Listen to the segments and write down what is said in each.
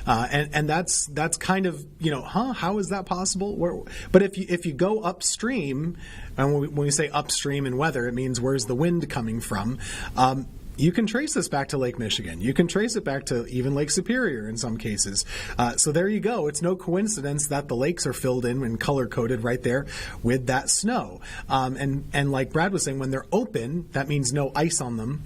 And that's kind of, how is that possible? But if you go upstream, and when we say upstream in weather, it means where's the wind coming from? You can trace this back to Lake Michigan. You can trace it back to even Lake Superior in some cases. So there you go. It's no coincidence that the lakes are filled in and color-coded right there with that snow. And like Brad was saying, when they're open, that means no ice on them.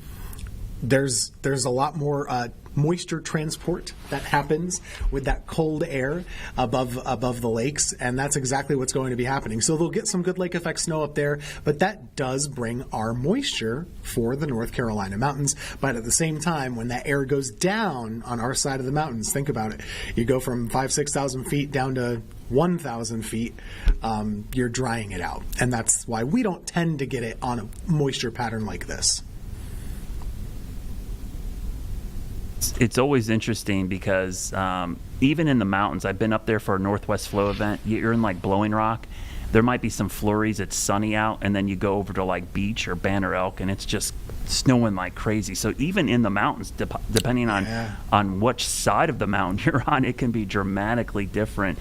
There's a lot more moisture transport that happens with that cold air above the lakes, and that's exactly what's going to be happening. So they'll get some good lake effect snow up there, but that does bring our moisture for the North Carolina mountains. But at the same time, when that air goes down on our side of the mountains, think about it. You go from 5,000-6,000 feet down to 1,000 feet, you're drying it out. And that's why we don't tend to get it on a moisture pattern like this. It's always interesting because even in the mountains, I've been up there for a Northwest Flow event. You're in like Blowing Rock. There might be some flurries. It's sunny out, and then you go over to like Beach or Banner Elk, and it's just snowing like crazy. So even in the mountains, depending on which side of the mountain you're on, it can be dramatically different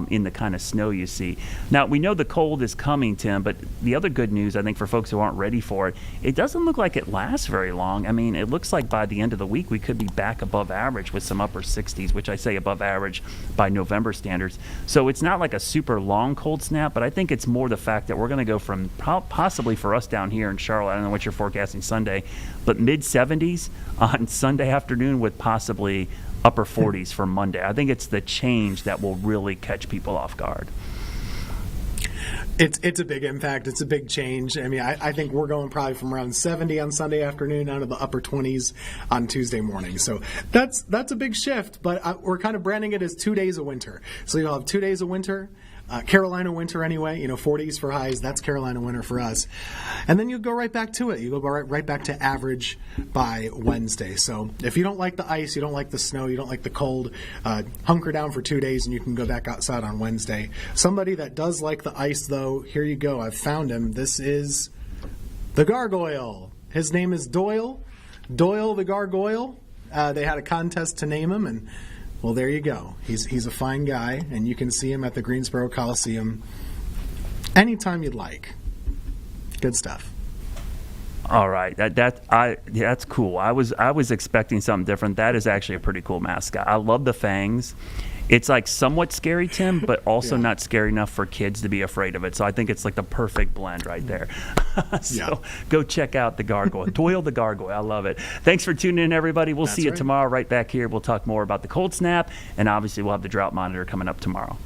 in the kind of snow you see. Now, we know the cold is coming, Tim, but the other good news, I think, for folks who aren't ready for it, it doesn't look like it lasts very long. I mean, it looks like by the end of the week, we could be back above average with some upper 60s, which I say above average by November standards. So it's not like a super long cold snap, but I think it's more the fact that we're going to go from possibly for us down here in Charlotte, I don't know what you're forecasting Sunday, but mid-70s on Sunday afternoon with possibly upper 40s for Monday. I think it's the change that will really catch people off guard. It's a big impact. It's a big change. I mean, I think we're going probably from around 70 on Sunday afternoon down to the upper 20s on Tuesday morning. So that's a big shift, but we're kind of branding it as 2 days of winter. So you'll have 2 days of winter. Carolina winter anyway, 40s for highs, that's Carolina winter for us. And then you go right back to it. You go right back to average by Wednesday. So if you don't like the ice, you don't like the snow, you don't like the cold, hunker down for 2 days and you can go back outside on Wednesday. Somebody that does like the ice, though, here you go. I've found him. This is the Gargoyle. His name is Doyle. Doyle the Gargoyle. They had a contest to name him, and well, there you go. He's a fine guy, and you can see him at the Greensboro Coliseum anytime you'd like. Good stuff. All right, that's cool. I was expecting something different. That is actually a pretty cool mascot. I love the fangs. It's like somewhat scary, Tim, but also not scary enough for kids to be afraid of it. So I think it's like the perfect blend right there. Go check out the Gargoyle. Doyle the Gargoyle. I love it. Thanks for tuning in, everybody. We'll see you tomorrow right back here. We'll talk more about the cold snap, and obviously we'll have the drought monitor coming up tomorrow.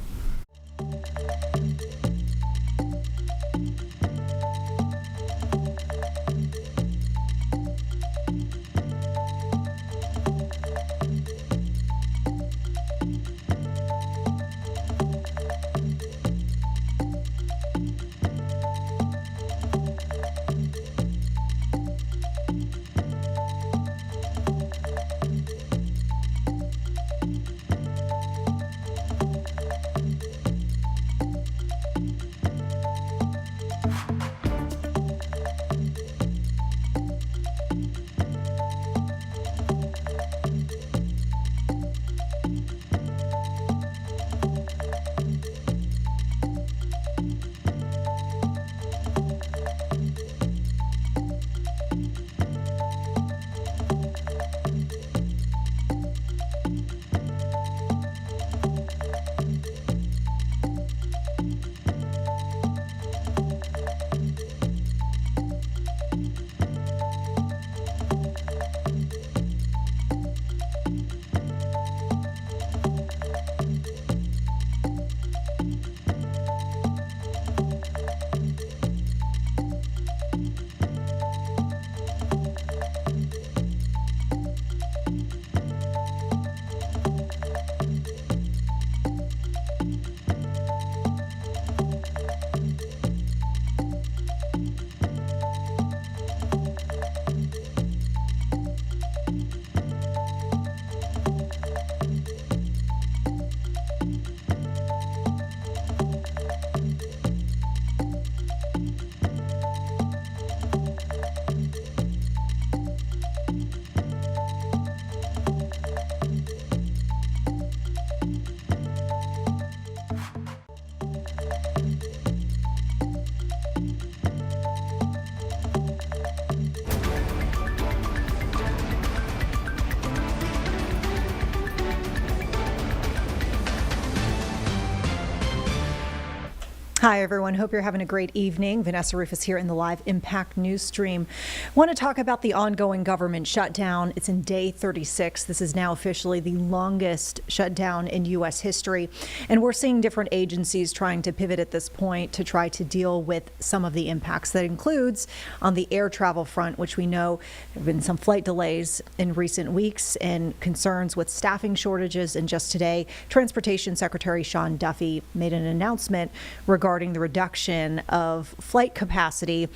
Hi, everyone. Hope you're having a great evening. Vanessa Rufus here in the live Impact News stream. Want to talk about the ongoing government shutdown. It's in day 36. This is now officially the longest shutdown in U.S. history. And we're seeing different agencies trying to pivot at this point to try to deal with some of the impacts. That includes on the air travel front, which we know there have been some flight delays in recent weeks and concerns with staffing shortages. And just today, Transportation Secretary Sean Duffy made an announcement regarding the reduction of flight capacity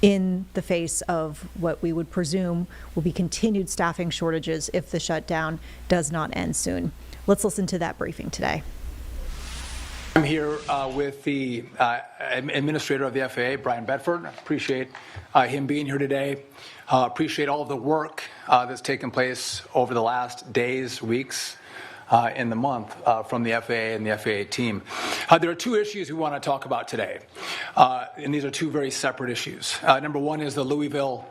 in the face of what we would presume will be continued staffing shortages if the shutdown does not end soon. Let's listen to that briefing today. I'm here with the administrator of the FAA, Brian Bedford. I appreciate him being here today. Appreciate all of the work that's taken place over the last days, weeks, in the month from the FAA and the FAA team. There are two issues we want to talk about today, and these are two very separate issues. Number one is the Louisville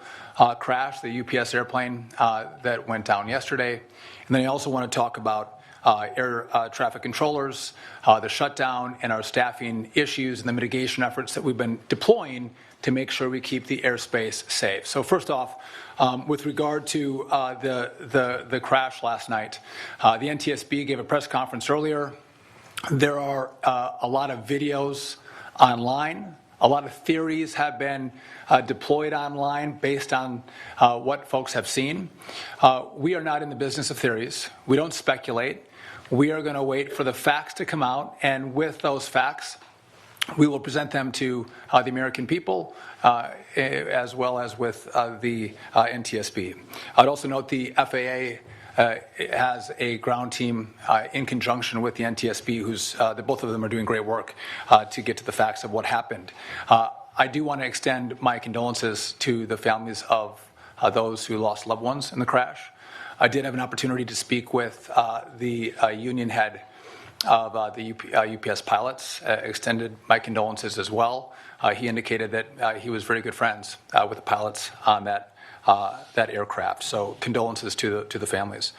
crash, the UPS airplane that went down yesterday. And then I also want to talk about air traffic controllers, the shutdown, and our staffing issues and the mitigation efforts that we've been deploying to make sure we keep the airspace safe. So first off, with regard to the crash last night, the NTSB gave a press conference earlier. There are a lot of videos online. A lot of theories have been deployed online based on what folks have seen. We are not in the business of theories. We don't speculate. We are going to wait for the facts to come out, and with those facts, we will present them to the American people as well as with the NTSB. I'd also note the FAA has a ground team in conjunction with the NTSB, who's both of them are doing great work to get to the facts of what happened. I do want to extend my condolences to the families of those who lost loved ones in the crash. I did have an opportunity to speak with the union head of the UPS pilots, extended my condolences as well. He indicated that he was very good friends with the pilots on that aircraft. So condolences to the families.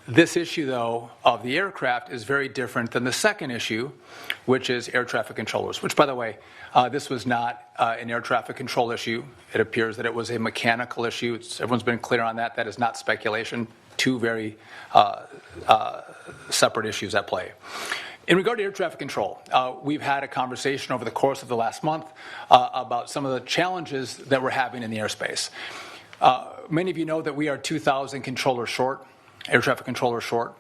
This issue, though, of the aircraft is very different than the second issue, which is air traffic controllers, which, by the way, this was not an air traffic control issue. It appears that it was a mechanical issue. Everyone's been clear on that. That is not speculation. Two very separate issues at play. In regard to air traffic control, we've had a conversation over the course of the last month about some of the challenges that we're having in the airspace. Many of you know that we are 2,000 controllers short, air traffic controllers short,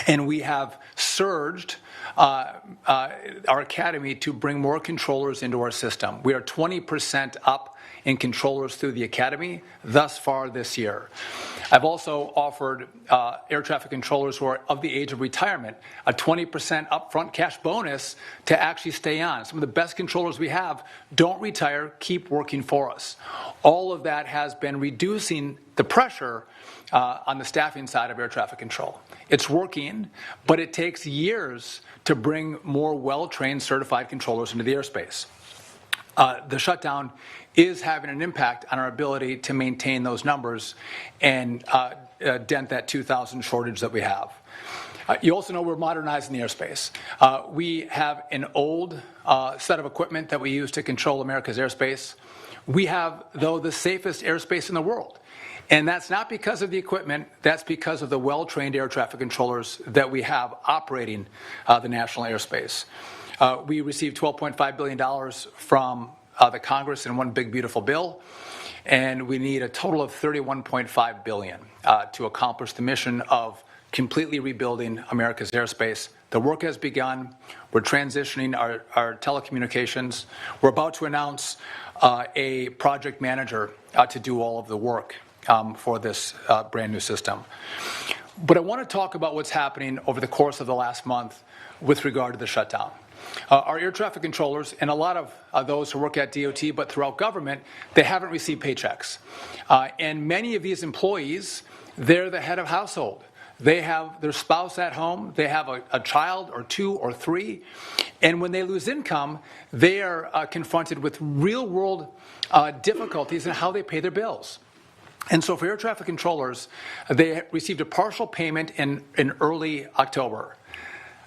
and we have surged our academy to bring more controllers into our system. We are 20% up in controllers through the academy thus far this year. I've also offered air traffic controllers who are of the age of retirement a 20% upfront cash bonus to actually stay on. Some of the best controllers we have don't retire, keep working for us. All of that has been reducing the pressure on the staffing side of air traffic control. It's working, but it takes years to bring more well-trained certified controllers into the airspace. The shutdown is having an impact on our ability to maintain those numbers and dent that 2,000 shortage that we have. You also know we're modernizing the airspace. We have an old set of equipment that we use to control America's airspace. We have, though, the safest airspace in the world. And that's not because of the equipment, that's because of the well-trained air traffic controllers that we have operating the national airspace. We received $12.5 billion from the Congress in one big, beautiful bill, and we need a total of $31.5 billion to accomplish the mission of completely rebuilding America's airspace. The work has begun. We're transitioning our telecommunications. We're about to announce a project manager to do all of the work for this brand new system. But I want to talk about what's happening over the course of the last month with regard to the shutdown. Our air traffic controllers and a lot of those who work at DOT but throughout government, they haven't received paychecks. And many of these employees, they're the head of household. They have their spouse at home. They have a child or two or three. And when they lose income, they are confronted with real-world difficulties in how they pay their bills. And so for air traffic controllers, they received a partial payment in early October.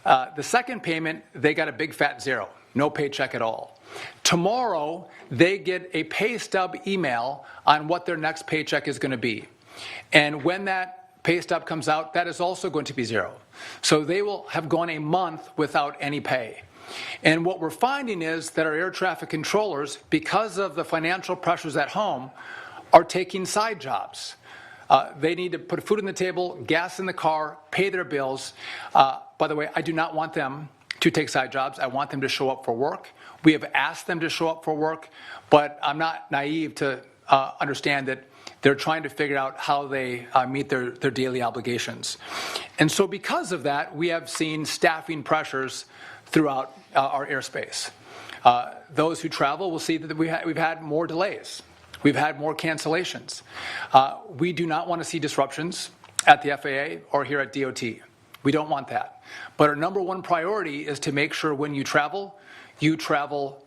The second payment, they got a big fat zero, no paycheck at all. Tomorrow, they get a pay stub email on what their next paycheck is going to be. And when that pay stub comes out, that is also going to be zero. So they will have gone a month without any pay. And what we're finding is that our air traffic controllers, because of the financial pressures at home, are taking side jobs. They need to put food on the table, gas in the car, pay their bills. By the way, I do not want them to take side jobs. I want them to show up for work. We have asked them to show up for work, but I'm not naive to understand that they're trying to figure out how they meet their daily obligations. And so because of that, we have seen staffing pressures throughout our airspace. Those who travel will see that we've had more delays. We've had more cancellations. We do not want to see disruptions at the FAA or here at DOT. We don't want that. But our number one priority is to make sure when you travel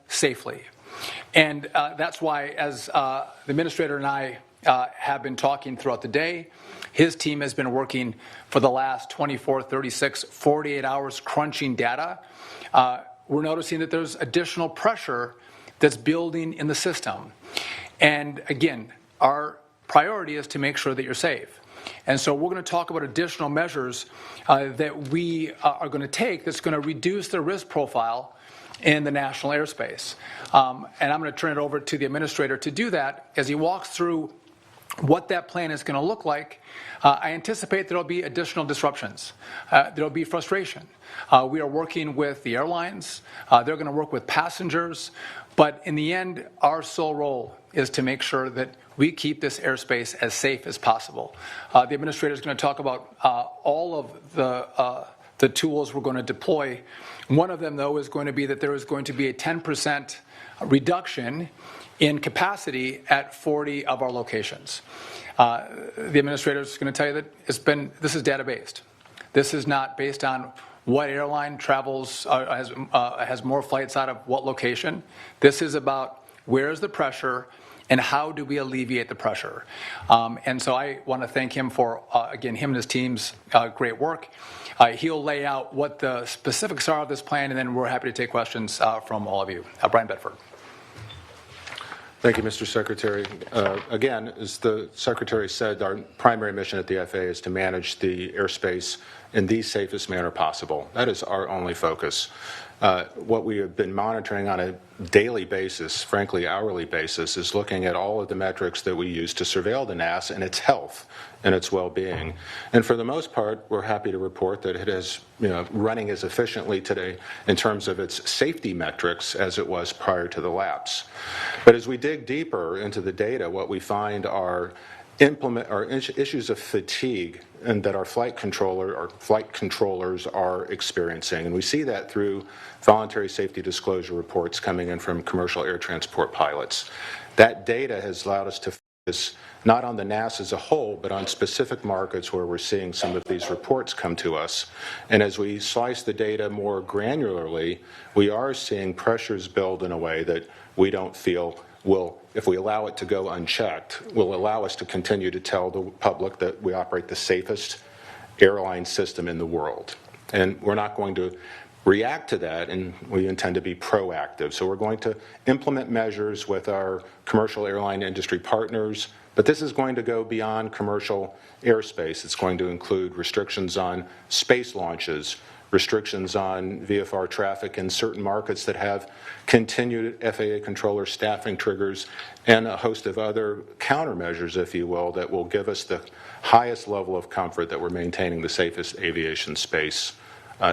safely. And that's why, as the administrator and I have been talking throughout the day, his team has been working for the last 24, 36, 48 hours crunching data. We're noticing that there's additional pressure that's building in the system. And again, our priority is to make sure that you're safe. And so we're going to talk about additional measures that we are going to take that's going to reduce the risk profile in the national airspace. And I'm going to turn it over to the administrator to do that as he walks through what that plan is going to look like. I anticipate there will be additional disruptions. There will be frustration. We are working with the airlines. They're going to work with passengers. But in the end, our sole role is to make sure that we keep this airspace as safe as possible. The administrator is going to talk about all of the tools we're going to deploy. One of them, though, is going to be that there is going to be a 10% reduction in capacity at 40 of our locations. The administrator is going to tell you that this is data-based. This is not based on what airline travels, has more flights out of what location. This is about where is the pressure and how do we alleviate the pressure. And so I want to thank him for, again, him and his team's great work. He'll lay out what the specifics are of this plan, and then we're happy to take questions from all of you. Brian Bedford. Thank you, Mr. Secretary. Again, as the Secretary said, our primary mission at the FAA is to manage the airspace in the safest manner possible. That is our only focus. What we have been monitoring on a daily basis, frankly hourly basis, is looking at all of the metrics that we use to surveil the NAS and its health and its well-being. And for the most part, we're happy to report that it is running as efficiently today in terms of its safety metrics as it was prior to the lapse. But as we dig deeper into the data, what we find are issues of fatigue and that our flight controllers are experiencing. And we see that through voluntary safety disclosure reports coming in from commercial air transport pilots. That data has allowed us to focus not on the NAS as a whole, but on specific markets where we're seeing some of these reports come to us. And as we slice the data more granularly, we are seeing pressures build in a way that we don't feel will, if we allow it to go unchecked, will allow us to continue to tell the public that we operate the safest airline system in the world. And we're not going to react to that, and we intend to be proactive. So we're going to implement measures with our commercial airline industry partners, but this is going to go beyond commercial airspace. It's going to include restrictions on space launches, restrictions on VFR traffic in certain markets that have continued FAA controller staffing triggers, and a host of other countermeasures, if you will, that will give us the highest level of comfort that we're maintaining the safest aviation space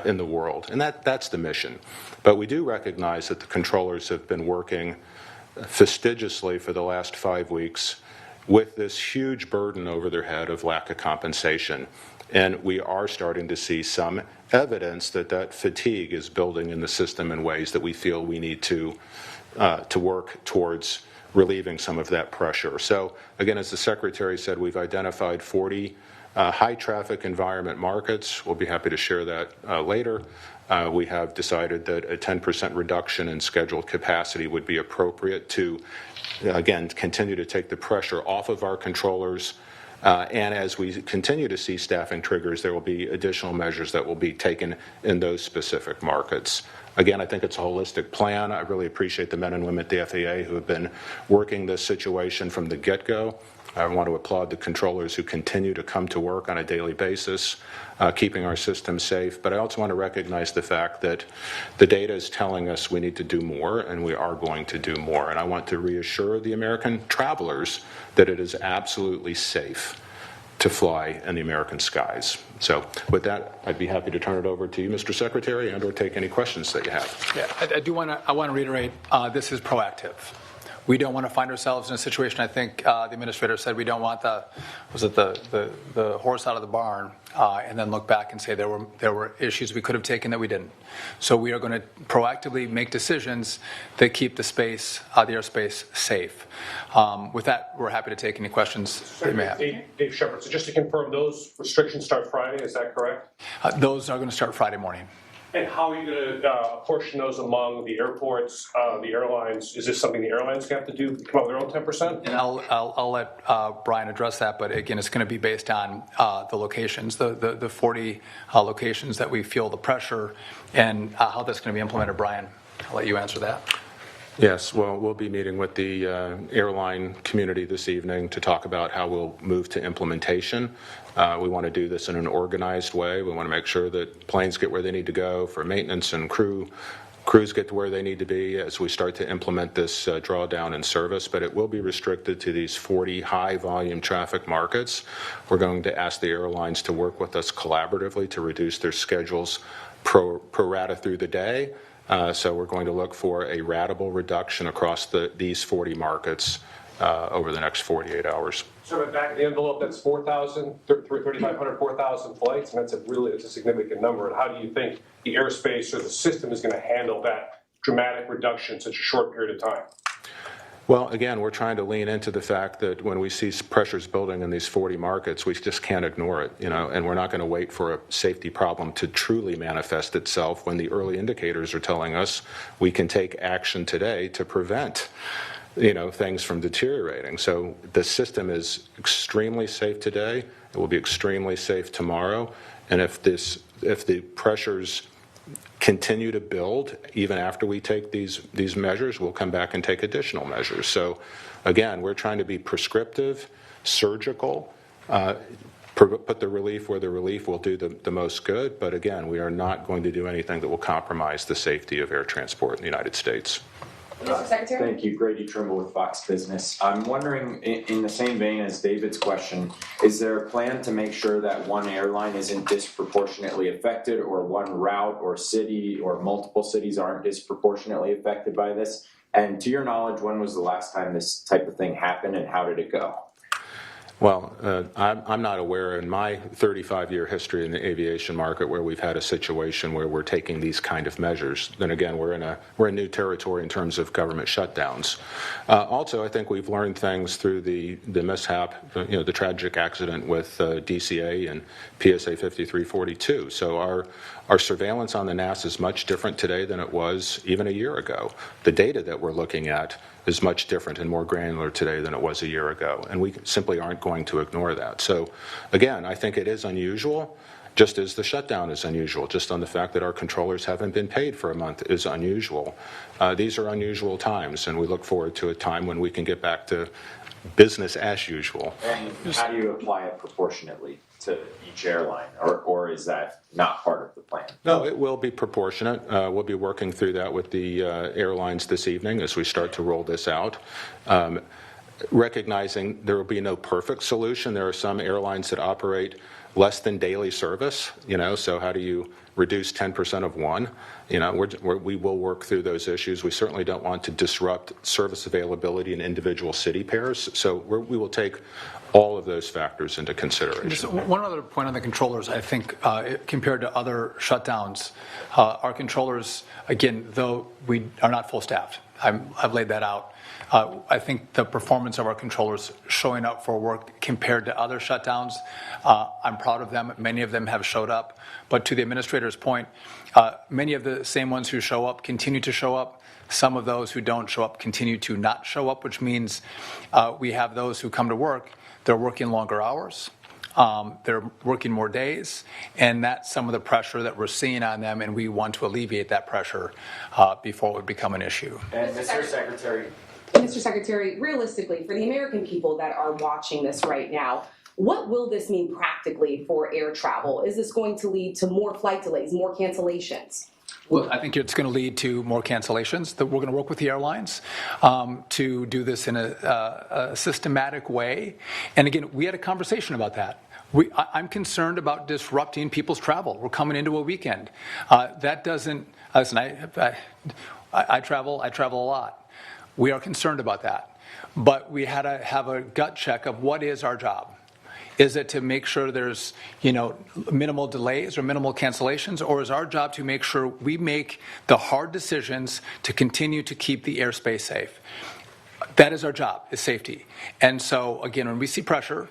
in the world. And that's the mission. But we do recognize that the controllers have been working fastidiously for the last 5 weeks with this huge burden over their head of lack of compensation. And we are starting to see some evidence that that fatigue is building in the system in ways that we feel we need to work towards relieving some of that pressure. So again, as the Secretary said, we've identified 40 high traffic environment markets. We'll be happy to share that later. We have decided that a 10% reduction in scheduled capacity would be appropriate to, again, continue to take the pressure off of our controllers, And as we continue to see staffing triggers, there will be additional measures that will be taken in those specific markets. Again, I think it's a holistic plan. I really appreciate the men and women at the FAA who have been working this situation from the get-go. I want to applaud the controllers who continue to come to work on a daily basis, keeping our system safe. But I also want to recognize the fact that the data is telling us we need to do more, and we are going to do more. And I want to reassure the American travelers that it is absolutely safe to fly in the American skies. So with that, I'd be happy to turn it over to you, Mr. Secretary, and or take any questions that you have. Yeah, I want to reiterate, this is proactive. We don't want to find ourselves in a situation. I think the administrator said we don't want the horse out of the barn and then look back and say there were issues we could have taken that we didn't. So we are going to proactively make decisions that keep the airspace safe. With that, we're happy to take any questions that you may have. Dave Shepard. So just to confirm, those restrictions start Friday. Is that correct? Those are going to start Friday morning. And how are you going to apportion those among the airports, the airlines? Is this something the airlines have to do, come up with their own 10%? And I'll let Brian address that, but again, it's going to be based on the locations, the 40 locations that we feel the pressure, and how that's going to be implemented. Brian, I'll let you answer that. Yes, well, we'll be meeting with the airline community this evening to talk about how we'll move to implementation. We want to do this in an organized way. We want to make sure that planes get where they need to go for maintenance and crews get to where they need to be as we start to implement this drawdown in service, but it will be restricted to these 40 high-volume traffic markets. We're going to ask the airlines to work with us collaboratively to reduce their schedules pro rata through the day. So we're going to look for a ratable reduction across these 40 markets over the next 48 hours. So back of the envelope, that's 4,000, 3,500, 4,000 flights, and it's a significant number. And how do you think the airspace or the system is going to handle that dramatic reduction in such a short period of time? Well, again, we're trying to lean into the fact that when we see pressures building in these 40 markets, we just can't ignore it, and we're not going to wait for a safety problem to truly manifest itself when the early indicators are telling us we can take action today to prevent things from deteriorating. So the system is extremely safe today. It will be extremely safe tomorrow. And if the pressures continue to build even after we take these measures, we'll come back and take additional measures. So again, we're trying to be prescriptive, surgical, put the relief where the relief will do the most good. But again, we are not going to do anything that will compromise the safety of air transport in the United States. Mr. Secretary? Thank you. Grady Trimble with Fox Business. I'm wondering, in the same vein as David's question, is there a plan to make sure that one airline isn't disproportionately affected, or one route or city or multiple cities aren't disproportionately affected by this? And to your knowledge, when was the last time this type of thing happened, and how did it go? Well, I'm not aware in my 35-year history in the aviation market where we've had a situation where we're taking these kind of measures. Then again, we're in new territory in terms of government shutdowns. Also, I think we've learned things through the mishap, the tragic accident with DCA and PSA 5342. So our surveillance on the NAS is much different today than it was even a year ago. The data that we're looking at is much different and more granular today than it was a year ago, and we simply aren't going to ignore that. So again, I think it is unusual, just as the shutdown is unusual, just on the fact that our controllers haven't been paid for a month is unusual. These are unusual times, and we look forward to a time when we can get back to business as usual. And how do you apply it proportionately to each airline, or is that not part of the plan? No, it will be proportionate. We'll be working through that with the airlines this evening as we start to roll this out. Recognizing there will be no perfect solution. There are some airlines that operate less than daily service, so how do you reduce 10% of one? We will work through those issues. We certainly don't want to disrupt service availability in individual city pairs, so we will take all of those factors into consideration. Just one other point on the controllers. I think compared to other shutdowns, our controllers, again, though we are not full staffed, I've laid that out. I think the performance of our controllers showing up for work compared to other shutdowns, I'm proud of them. Many of them have showed up. But to the administrator's point, many of the same ones who show up continue to show up. Some of those who don't show up continue to not show up, which means we have those who come to work, they're working longer hours. They're working more days, and that's some of the pressure that we're seeing on them, and we want to alleviate that pressure before it would become an issue. And Mr. Secretary. Mr. Secretary, realistically, for the American people that are watching this right now, what will this mean practically for air travel? Is this going to lead to more flight delays, more cancellations? Well, I think it's going to lead to more cancellations. That we're going to work with the airlines to do this in a systematic way. And again, we had a conversation about that. I'm concerned about disrupting people's travel. We're coming into a weekend. That doesn't, listen, I travel a lot. We are concerned about that. But we had to have a gut check of what is our job. Is it to make sure there's, minimal delays or minimal cancellations, or is our job to make sure we make the hard decisions to continue to keep the airspace safe? That is our job, is safety. And so, again, when we see pressure,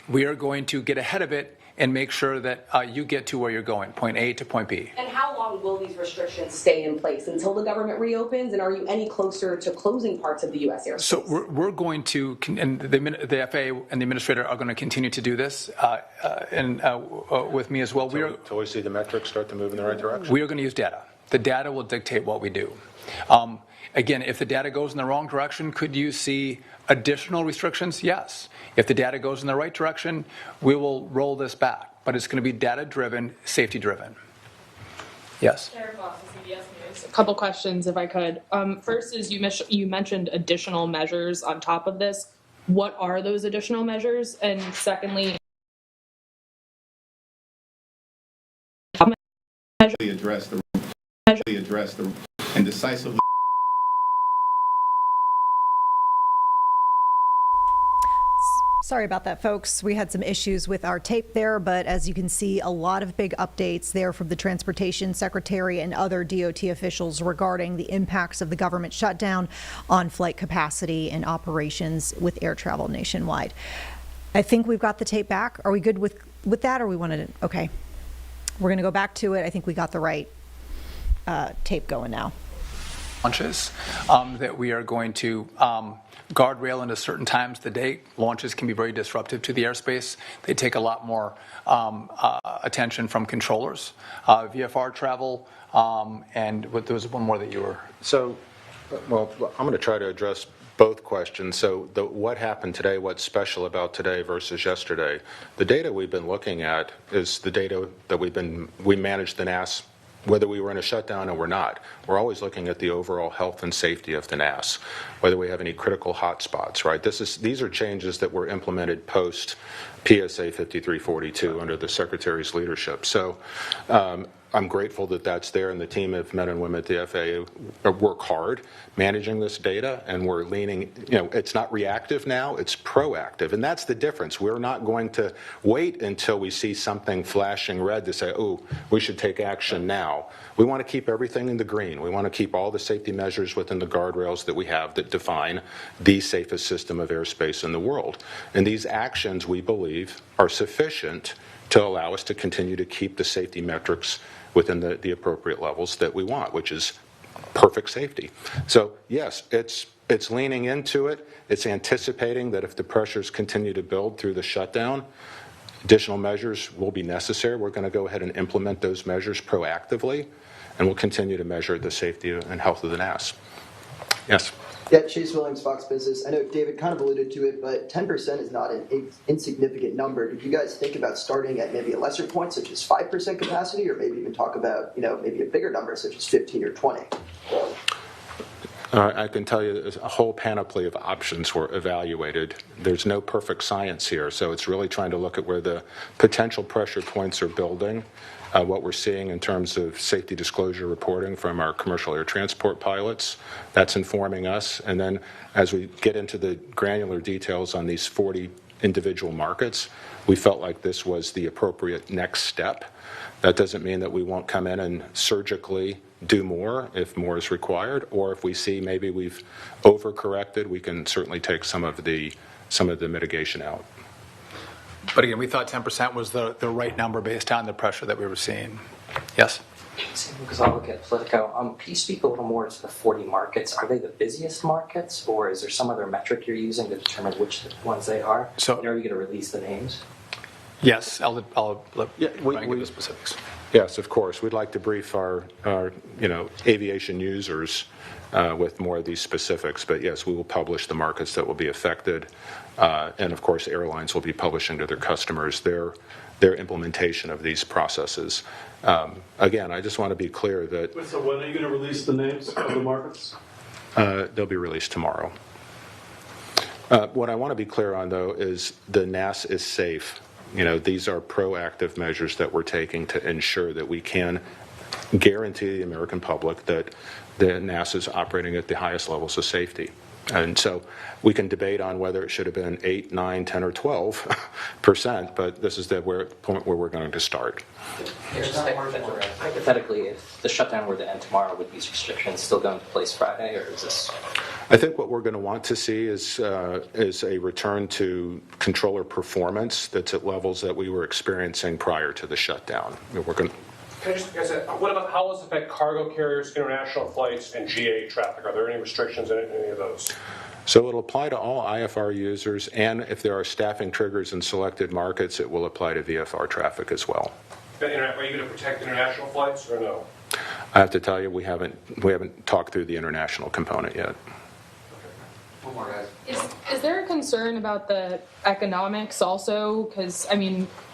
we are going to get ahead of it and make sure that you get to where you're going, point A to point B. And how long will these restrictions stay in place until the government reopens? And are you any closer to closing parts of the U.S. airspace? So we're going to, and the FAA and the administrator are going to continue to do this, and with me as well. Until we see the metrics start to move in the right direction. We are going to use data. The data will dictate what we do. Again, if the data goes in the wrong direction, could you see additional restrictions? Yes. If the data goes in the right direction, we will roll this back. But it's going to be data-driven, safety-driven. Yes. CBS News. A couple questions, if I could. First is you mentioned additional measures on top of this. What are those additional measures? And secondly, address the and decisively. Sorry about that, folks. We had some issues with our tape there, but as you can see, a lot of big updates there from the Transportation Secretary and other DOT officials regarding the impacts of the government shutdown on flight capacity and operations with air travel nationwide. I think we've got the tape back. Are we good with that, or we wanted to? Okay. We're going to go back to it. I think we got the right tape going now. Launches that we are going to guardrail into certain times of the day. Launches can be very disruptive to the airspace. They take a lot more attention from controllers. VFR travel, and there was one more that you were. So, well, I'm going to try to address both questions. So what happened today, what's special about today versus yesterday? The data we've been looking at is the data that we managed the NAS, whether we were in a shutdown or we're not. We're always looking at the overall health and safety of the NAS, whether we have any critical hotspots, right? These are changes that were implemented post PSA 5342 under the Secretary's leadership. So I'm grateful that that's there, and the team of men and women at the FAA work hard managing this data, and we're leaning, it's not reactive now, it's proactive, and that's the difference. We're not going to wait until we see something flashing red to say, oh, we should take action now. We want to keep everything in the green. We want to keep all the safety measures within the guardrails that we have that define the safest system of airspace in the world. And these actions, we believe, are sufficient to allow us to continue to keep the safety metrics within the appropriate levels that we want, which is perfect safety. So yes, it's leaning into it. It's anticipating that if the pressures continue to build through the shutdown, additional measures will be necessary. We're going to go ahead and implement those measures proactively, and we'll continue to measure the safety and health of the NAS. Yes. Yeah, Chase Williams, Fox Business. I know David kind of alluded to it, but 10% is not an insignificant number. Did you guys think about starting at maybe a lesser point, such as 5% capacity, or maybe even talk about, maybe a bigger number, such as 15 or 20? I can tell you a whole panoply of options were evaluated. There's no perfect science here, so it's really trying to look at where the potential pressure points are building, what we're seeing in terms of safety disclosure reporting from our commercial air transport pilots. That's informing us. And then as we get into the granular details on these 40 individual markets, we felt like this was the appropriate next step. That doesn't mean that we won't come in and surgically do more if more is required, or if we see maybe we've overcorrected, we can certainly take some of the mitigation out. But again, we thought 10% was the right number based on the pressure that we were seeing. Yes? Because I'll look at Politico. Can you speak a little more to the 40 markets? Are they the busiest markets, or is there some other metric you're using to determine which ones they are? So, are you going to release the names? Yes, I'll let Brian give the specifics. Yes, of course. We'd like to brief our aviation users with more of these specifics. But yes, we will publish the markets that will be affected, and of course, airlines will be publishing to their customers their implementation of these processes. Again, I just want to be clear that. So when are you going to release the names of the markets? They'll be released tomorrow. What I want to be clear on, though, is the NAS is safe. These are proactive measures that we're taking to ensure that we can guarantee the American public that the NAS is operating at the highest levels of safety. And so we can debate on whether it should have been 8, 9, 10, or 12%, but this is the point where we're going to start. Hypothetically, if the shutdown were to end tomorrow, would these restrictions still go into place Friday, or is this? I think what we're going to want to see is a return to controller performance that's at levels that we were experiencing prior to the shutdown. We're going. Can I just ask, what about how does it affect cargo carriers, international flights, and GA traffic? Are there any restrictions in any of those? So it'll apply to all IFR users, and if there are staffing triggers in selected markets, it will apply to VFR traffic as well. Are you going to protect international flights or no? I have to tell you, we haven't talked through the international component yet. One more, guys. Is there a concern about the economics also? Because,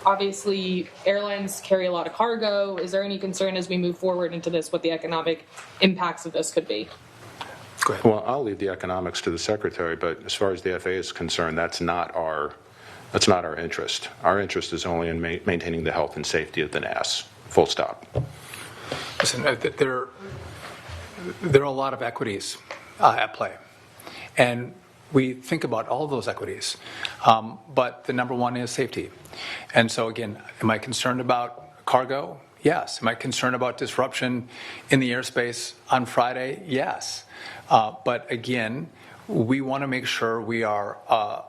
obviously, airlines carry a lot of cargo. Is there any concern as we move forward into this what the economic impacts of this could be? Go ahead. Well, I'll leave the economics to the Secretary, but as far as the FAA is concerned, that's not our interest. Our interest is only in maintaining the health and safety of the NAS, full stop. Listen, there are a lot of equities at play. And we think about all of those equities, but the number one is safety. And so again, am I concerned about cargo? Yes. Am I concerned about disruption in the airspace on Friday? Yes. But again, we want to make sure we are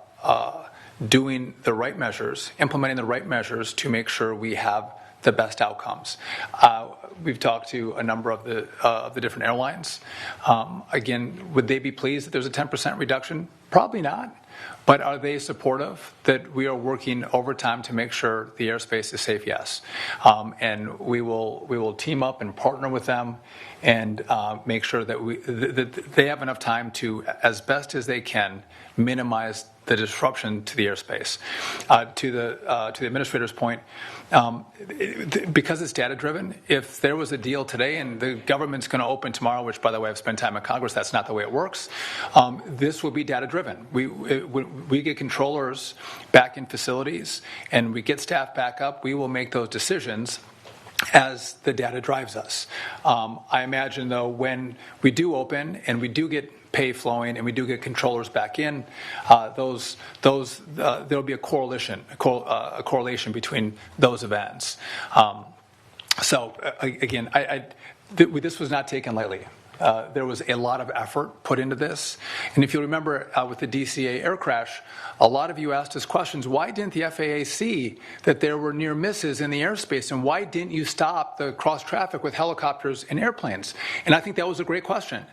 doing the right measures, implementing the right measures to make sure we have the best outcomes. We've talked to a number of the different airlines. Again, would they be pleased that there's a 10% reduction? Probably not. But are they supportive that we are working overtime to make sure the airspace is safe? Yes. And we will team up and partner with them and make sure that they have enough time to, as best as they can, minimize the disruption to the airspace. To the administrator's point, because it's data-driven, if there was a deal today and the government's going to open tomorrow, which, by the way, I've spent time in Congress, that's not the way it works, this will be data-driven. We get controllers back in facilities and we get staff back up, we will make those decisions as the data drives us. I imagine, though, when we do open and we do get pay flowing and we do get controllers back in, there'll be a correlation between those events. So again, this was not taken lightly. There was a lot of effort put into this. And if you remember with the DCA air crash, a lot of you asked us questions. Why didn't the FAA see that there were near misses in the airspace? And why didn't you stop the cross traffic with helicopters and airplanes? And I think that was a great question.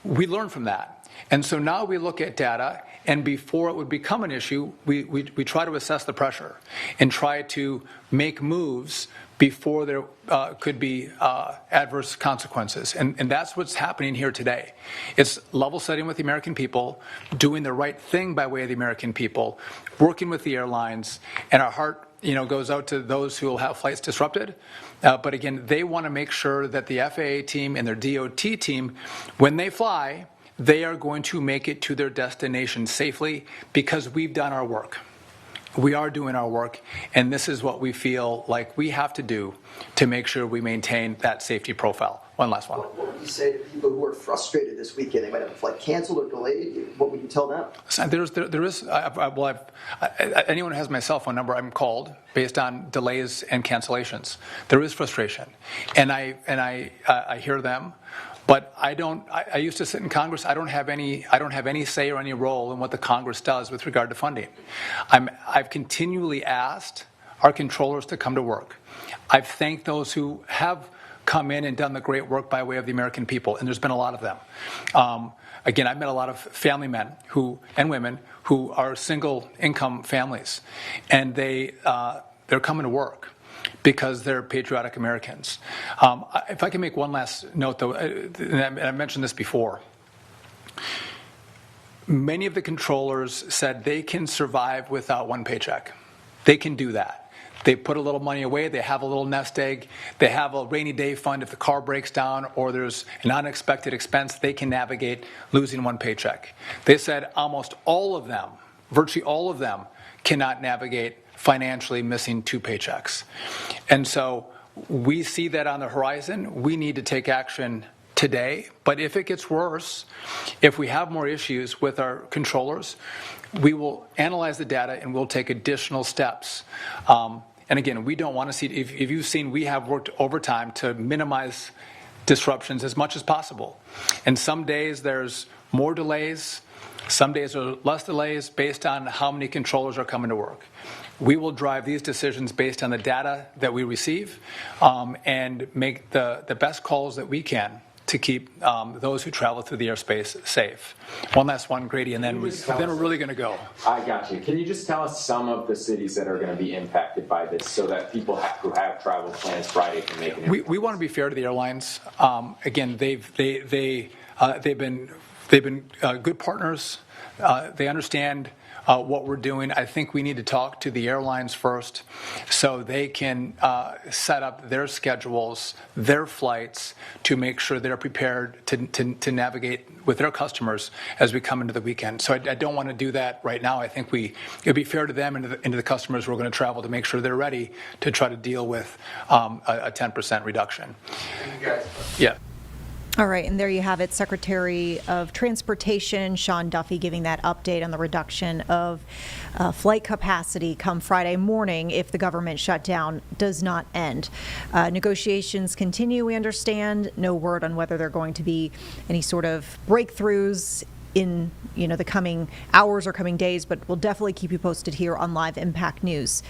We learned from that. And so now we look at data, and before it would become an issue, we try to assess the pressure and try to make moves before there could be adverse consequences. And that's what's happening here today. It's level setting with the American people, doing the right thing by way of the American people, working with the airlines, and our heart goes out to those who will have flights disrupted. But again, they want to make sure that the FAA team and their DOT team, when they fly, they are going to make it to their destination safely because we've done our work. we are doing our work, and this is what we feel like we have to do to make sure we maintain that safety profile. One last one. What would you say to people who are frustrated this weekend? They might have a flight canceled or delayed. What would you tell them? Anyone who has my cell phone number, I'm called based on delays and cancellations. There is frustration, and I hear them. But I used to sit in Congress. I don't have any say or any role in what the Congress does with regard to funding. I've continually asked our controllers to come to work. I've thanked those who have come in and done the great work by way of the American people, and there's been a lot of them. Again, I've met a lot of family men and women who are single income families, and they're coming to work because they're patriotic Americans. If I can make one last note, though, and I mentioned this before, many of the controllers said they can survive without one paycheck. They can do that. They put a little money away, they have a little nest egg, they have a rainy day fund if the car breaks down or there's an unexpected expense, they can navigate losing one paycheck. They said almost all of them, virtually all of them, cannot navigate financially missing two paychecks. And so we see that on the horizon. We need to take action today, but if it gets worse, if we have more issues with our controllers, we will analyze the data and we'll take additional steps. And again, we don't want to see, if you've seen, we have worked overtime to minimize disruptions as much as possible. And some days there's more delays, some days there are less delays based on how many controllers are coming to work. We will drive these decisions based on the data that we receive and make the best calls that we can to keep those who travel through the airspace safe. One last one, Grady, and then we're really going to go. I got you. Can you just tell us some of the cities that are going to be impacted by this so that people who have travel plans Friday can make an impact? We want to be fair to the airlines. Again, they've been good partners. They understand what we're doing. I think we need to talk to the airlines first so they can set up their schedules, their flights, to make sure they're prepared to navigate with their customers as we come into the weekend. So I don't want to do that right now. I think it'd be fair to them and to the customers who are going to travel to make sure they're ready to try to deal with a 10% reduction. Thank you guys. Yeah. All right, and there you have it, Secretary of Transportation Sean Duffy giving that update on the reduction of flight capacity come Friday morning if the government shutdown does not end. Negotiations continue, we understand. No word on whether there are going to be any sort of breakthroughs in the coming hours or coming days, but we'll definitely keep you posted here on Live Impact News.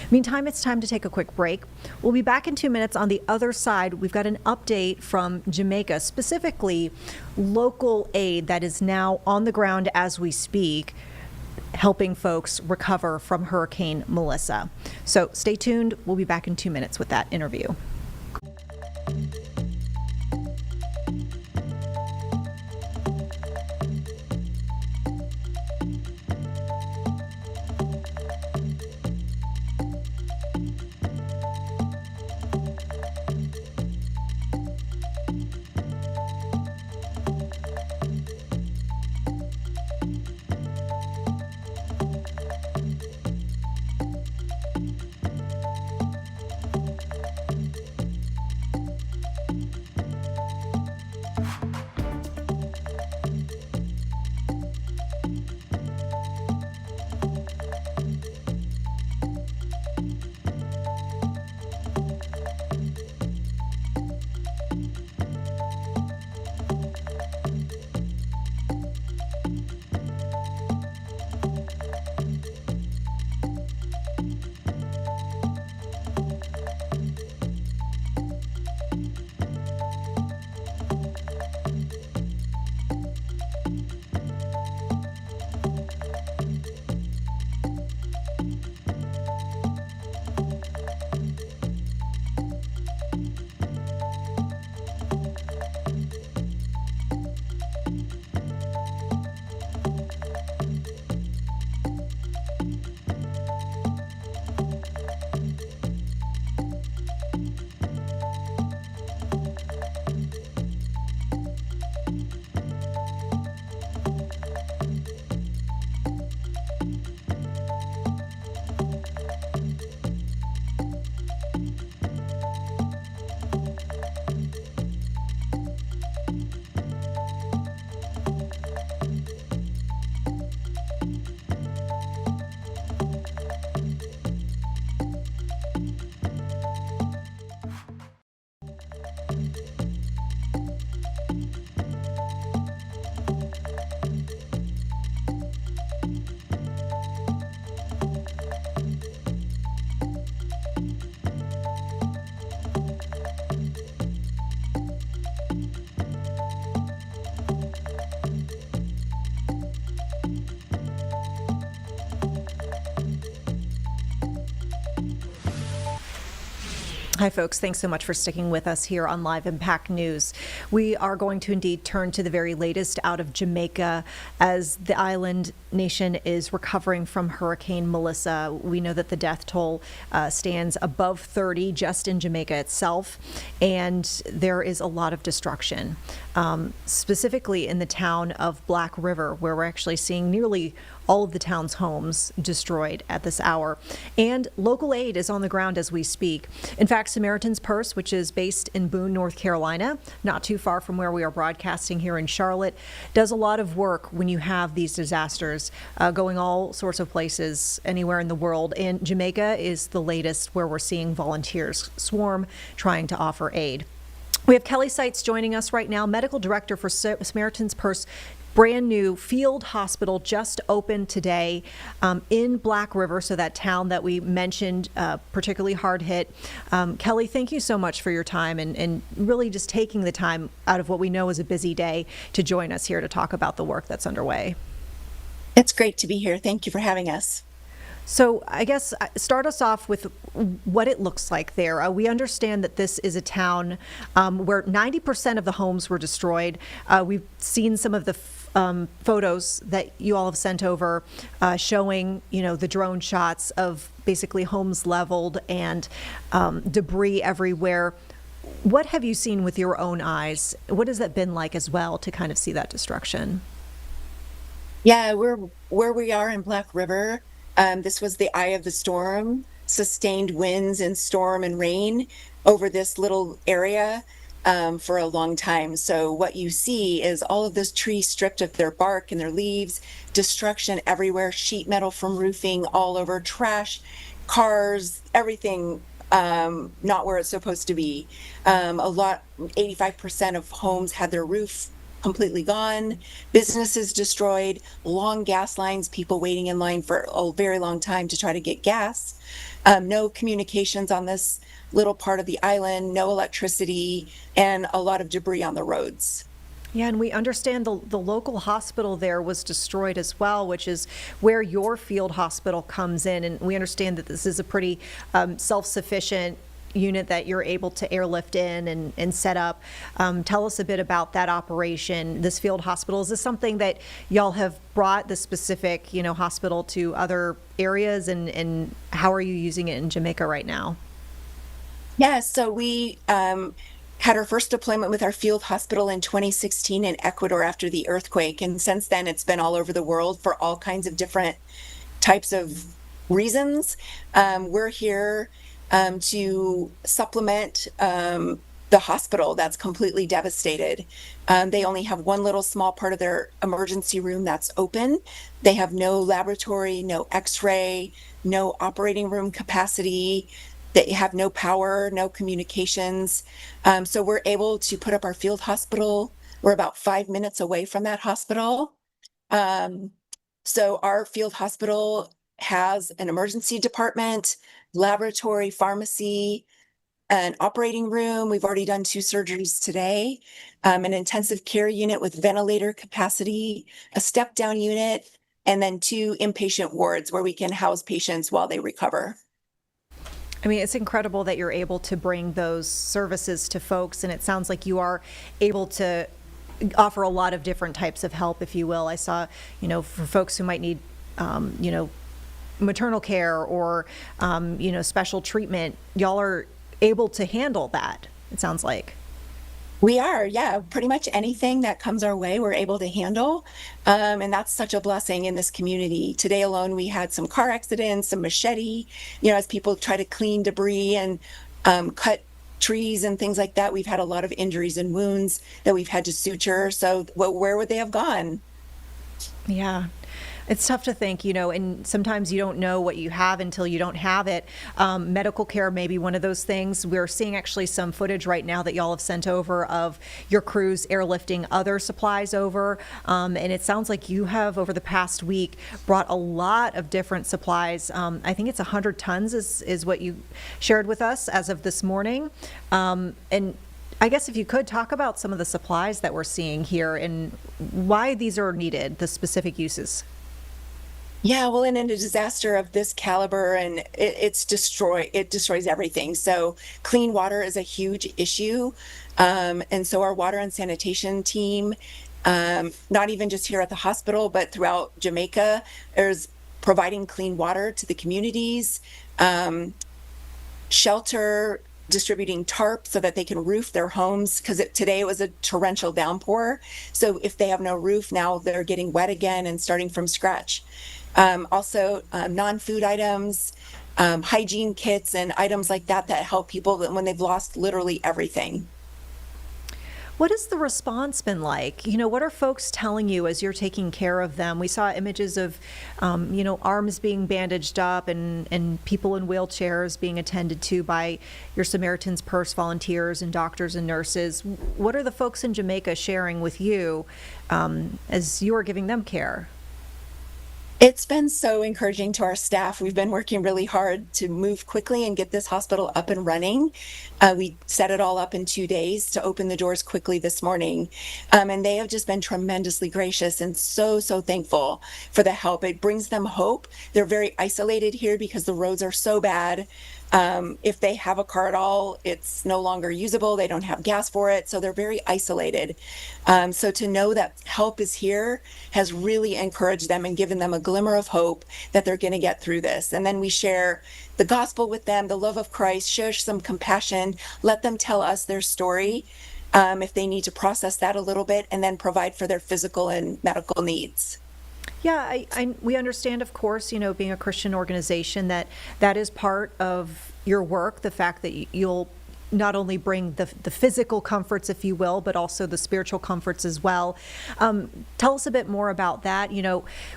Meantime, it's time to take a quick break. We'll be back in 2 minutes. On the other side, we've got an update from Jamaica, specifically local aid that is now on the ground as we speak, helping folks recover from Hurricane Melissa. So stay tuned. We'll be back in 2 minutes with that interview. Hi, folks. Thanks so much for sticking with us here on Live Impact News. We are going to indeed turn to the very latest out of Jamaica as the island nation is recovering from Hurricane Melissa. We know that the death toll stands above 30 just in Jamaica itself, and there is a lot of destruction, specifically in the town of Black River, where we're actually seeing nearly all of the town's homes destroyed at this hour. And local aid is on the ground as we speak. In fact, Samaritan's Purse, which is based in Boone, North Carolina, not too far from where we are broadcasting here in Charlotte, does a lot of work when you have these disasters going all sorts of places anywhere in the world. And Jamaica is the latest where we're seeing volunteers swarm trying to offer aid. We have Kelly Seitz joining us right now, medical director for Samaritan's Purse. Brand new field hospital just opened today in Black River, so that town that we mentioned, particularly hard hit. Kelly, thank you so much for your time and really just taking the time out of what we know is a busy day to join us here to talk about the work that's underway. It's great to be here. Thank you for having us. So I guess start us off with what it looks like there. We understand that this is a town where 90% of the homes were destroyed. We've seen some of the photos that you all have sent over showing, the drone shots of basically homes leveled and debris everywhere. What have you seen with your own eyes? What has that been like as well to kind of see that destruction? Yeah, where we are in Black River. This was the eye of the storm, sustained winds and storm and rain over this little area for a long time. So what you see is all of this trees stripped of their bark and their leaves, destruction everywhere, sheet metal from roofing all over, trash, cars, everything not where it's supposed to be. 85% of homes had their roof completely gone, businesses destroyed, long gas lines, people waiting in line for a very long time to try to get gas. No communications on this little part of the island, no electricity, and a lot of debris on the roads. Yeah, and we understand the local hospital there was destroyed as well, which is where your field hospital comes in. And we understand that this is a pretty self-sufficient unit that you're able to airlift in and set up. Tell us a bit about that operation, this field hospital. Is this something that y'all have brought the specific, hospital to other areas, and how are you using it in Jamaica right now? Yeah, so we had our first deployment with our field hospital in 2016 in Ecuador after the earthquake. And since then, it's been all over the world for all kinds of different types of reasons. We're here to supplement the hospital that's completely devastated. They only have one little small part of their emergency room that's open. They have no laboratory, no x-ray, no operating room capacity. They have no power, no communications. So we're able to put up our field hospital. We're about 5 minutes away from that hospital. So our field hospital has an emergency department, laboratory, pharmacy, an operating room. We've already done 2 surgeries today, an intensive care unit with ventilator capacity, a step-down unit, and then 2 inpatient wards where we can house patients while they recover. I mean, it's incredible that you're able to bring those services to folks, and it sounds like you are able to offer a lot of different types of help, if you will. I saw, for folks who might need, maternal care or, special treatment, y'all are able to handle that, it sounds like. We are, yeah. Pretty much anything that comes our way, we're able to handle. And that's such a blessing in this community. Today alone, we had some car accidents, some machete, as people try to clean debris and cut trees and things like that. We've had a lot of injuries and wounds that we've had to suture. So where would they have gone? Yeah. It's tough to think, and sometimes you don't know what you have until you don't have it. Medical care may be one of those things. We're seeing actually some footage right now that y'all have sent over of your crews airlifting other supplies over. And it sounds like you have, over the past week, brought a lot of different supplies. I think it's 100 tons is what you shared with us as of this morning. And I guess if you could talk about some of the supplies that we're seeing here and why these are needed, the specific uses. Yeah, well, and in a disaster of this caliber, and it destroys everything. So clean water is a huge issue, and so our water and sanitation team, not even just here at the hospital, but throughout Jamaica, is providing clean water to the communities, shelter, distributing tarp so that they can roof their homes because today it was a torrential downpour. So if they have no roof, now they're getting wet again and starting from scratch. Also, non-food items, hygiene kits, and items like that help people when they've lost literally everything. What has the response been like? What are folks telling you as you're taking care of them? We saw images of, arms being bandaged up and people in wheelchairs being attended to by your Samaritan's Purse volunteers and doctors and nurses. What are the folks in Jamaica sharing with you as you are giving them care? It's been so encouraging to our staff. We've been working really hard to move quickly and get this hospital up and running. We set it all up in 2 days to open the doors quickly this morning. And they have just been tremendously gracious and so thankful for the help. It brings them hope. They're very isolated here because the roads are so bad. If they have a car at all, it's no longer usable. They don't have gas for it. So they're very isolated. So to know that help is here has really encouraged them and given them a glimmer of hope that they're going to get through this. And then we share the gospel with them, the love of Christ, share some compassion, let them tell us their story if they need to process that a little bit, and then provide for their physical and medical needs. Yeah, we understand, of course, being a Christian organization, that is part of your work, the fact that you'll not only bring the physical comforts, if you will, but also the spiritual comforts as well. Tell us a bit more about that.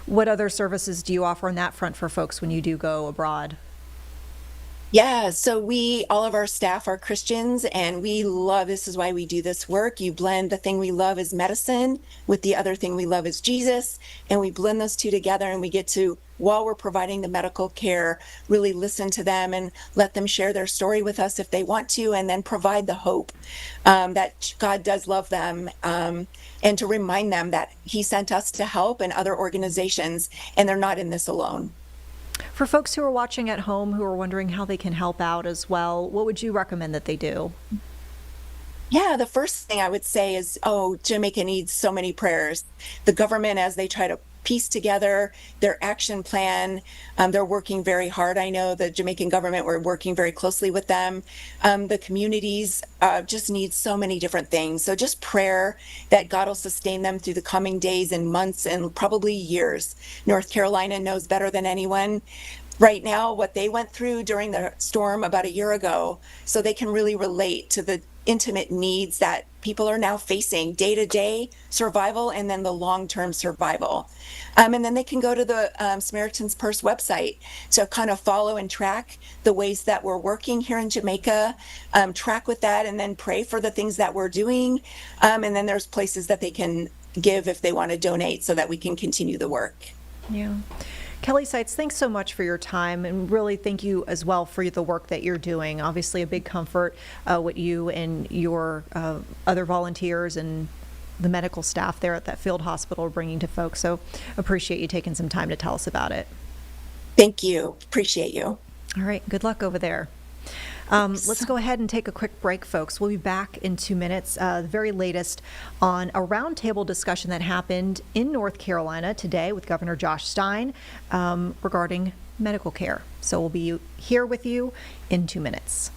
What other services do you offer on that front for folks when you do go abroad? Yeah, so all of our staff are Christians, and this is why we do this work. You blend the thing we love is medicine with the other thing we love is Jesus, and we blend those two together, and we get to, while we're providing the medical care, really listen to them and let them share their story with us if they want to, and then provide the hope that God does love them, and to remind them that He sent us to help and other organizations, and they're not in this alone. For folks who are watching at home who are wondering how they can help out as well, what would you recommend that they do? Yeah, the first thing I would say is, Jamaica needs so many prayers. The government, as they try to piece together their action plan, they're working very hard. I know the Jamaican government, we're working very closely with them. The communities just need so many different things. So just prayer that God will sustain them through the coming days and months and probably years. North Carolina knows better than anyone right now what they went through during the storm about a year ago, so they can really relate to the intimate needs that people are now facing, day-to-day survival and then the long-term survival. And then they can go to the Samaritan's Purse website to kind of follow and track the ways that we're working here in Jamaica, track with that, and then pray for the things that we're doing. And then there's places that they can give if they want to donate so that we can continue the work. Yeah. Kelly Seitz, thanks so much for your time, and really thank you as well for the work that you're doing. Obviously a big comfort what you and your other volunteers and the medical staff there at that field hospital are bringing to folks. So appreciate you taking some time to tell us about it. Thank you. Appreciate you. All right. Good luck over there. Let's go ahead and take a quick break, folks. We'll be back in 2 minutes. The very latest on a roundtable discussion that happened in North Carolina today with Governor Josh Stein regarding medical care. So we'll be here with you in 2 minutes.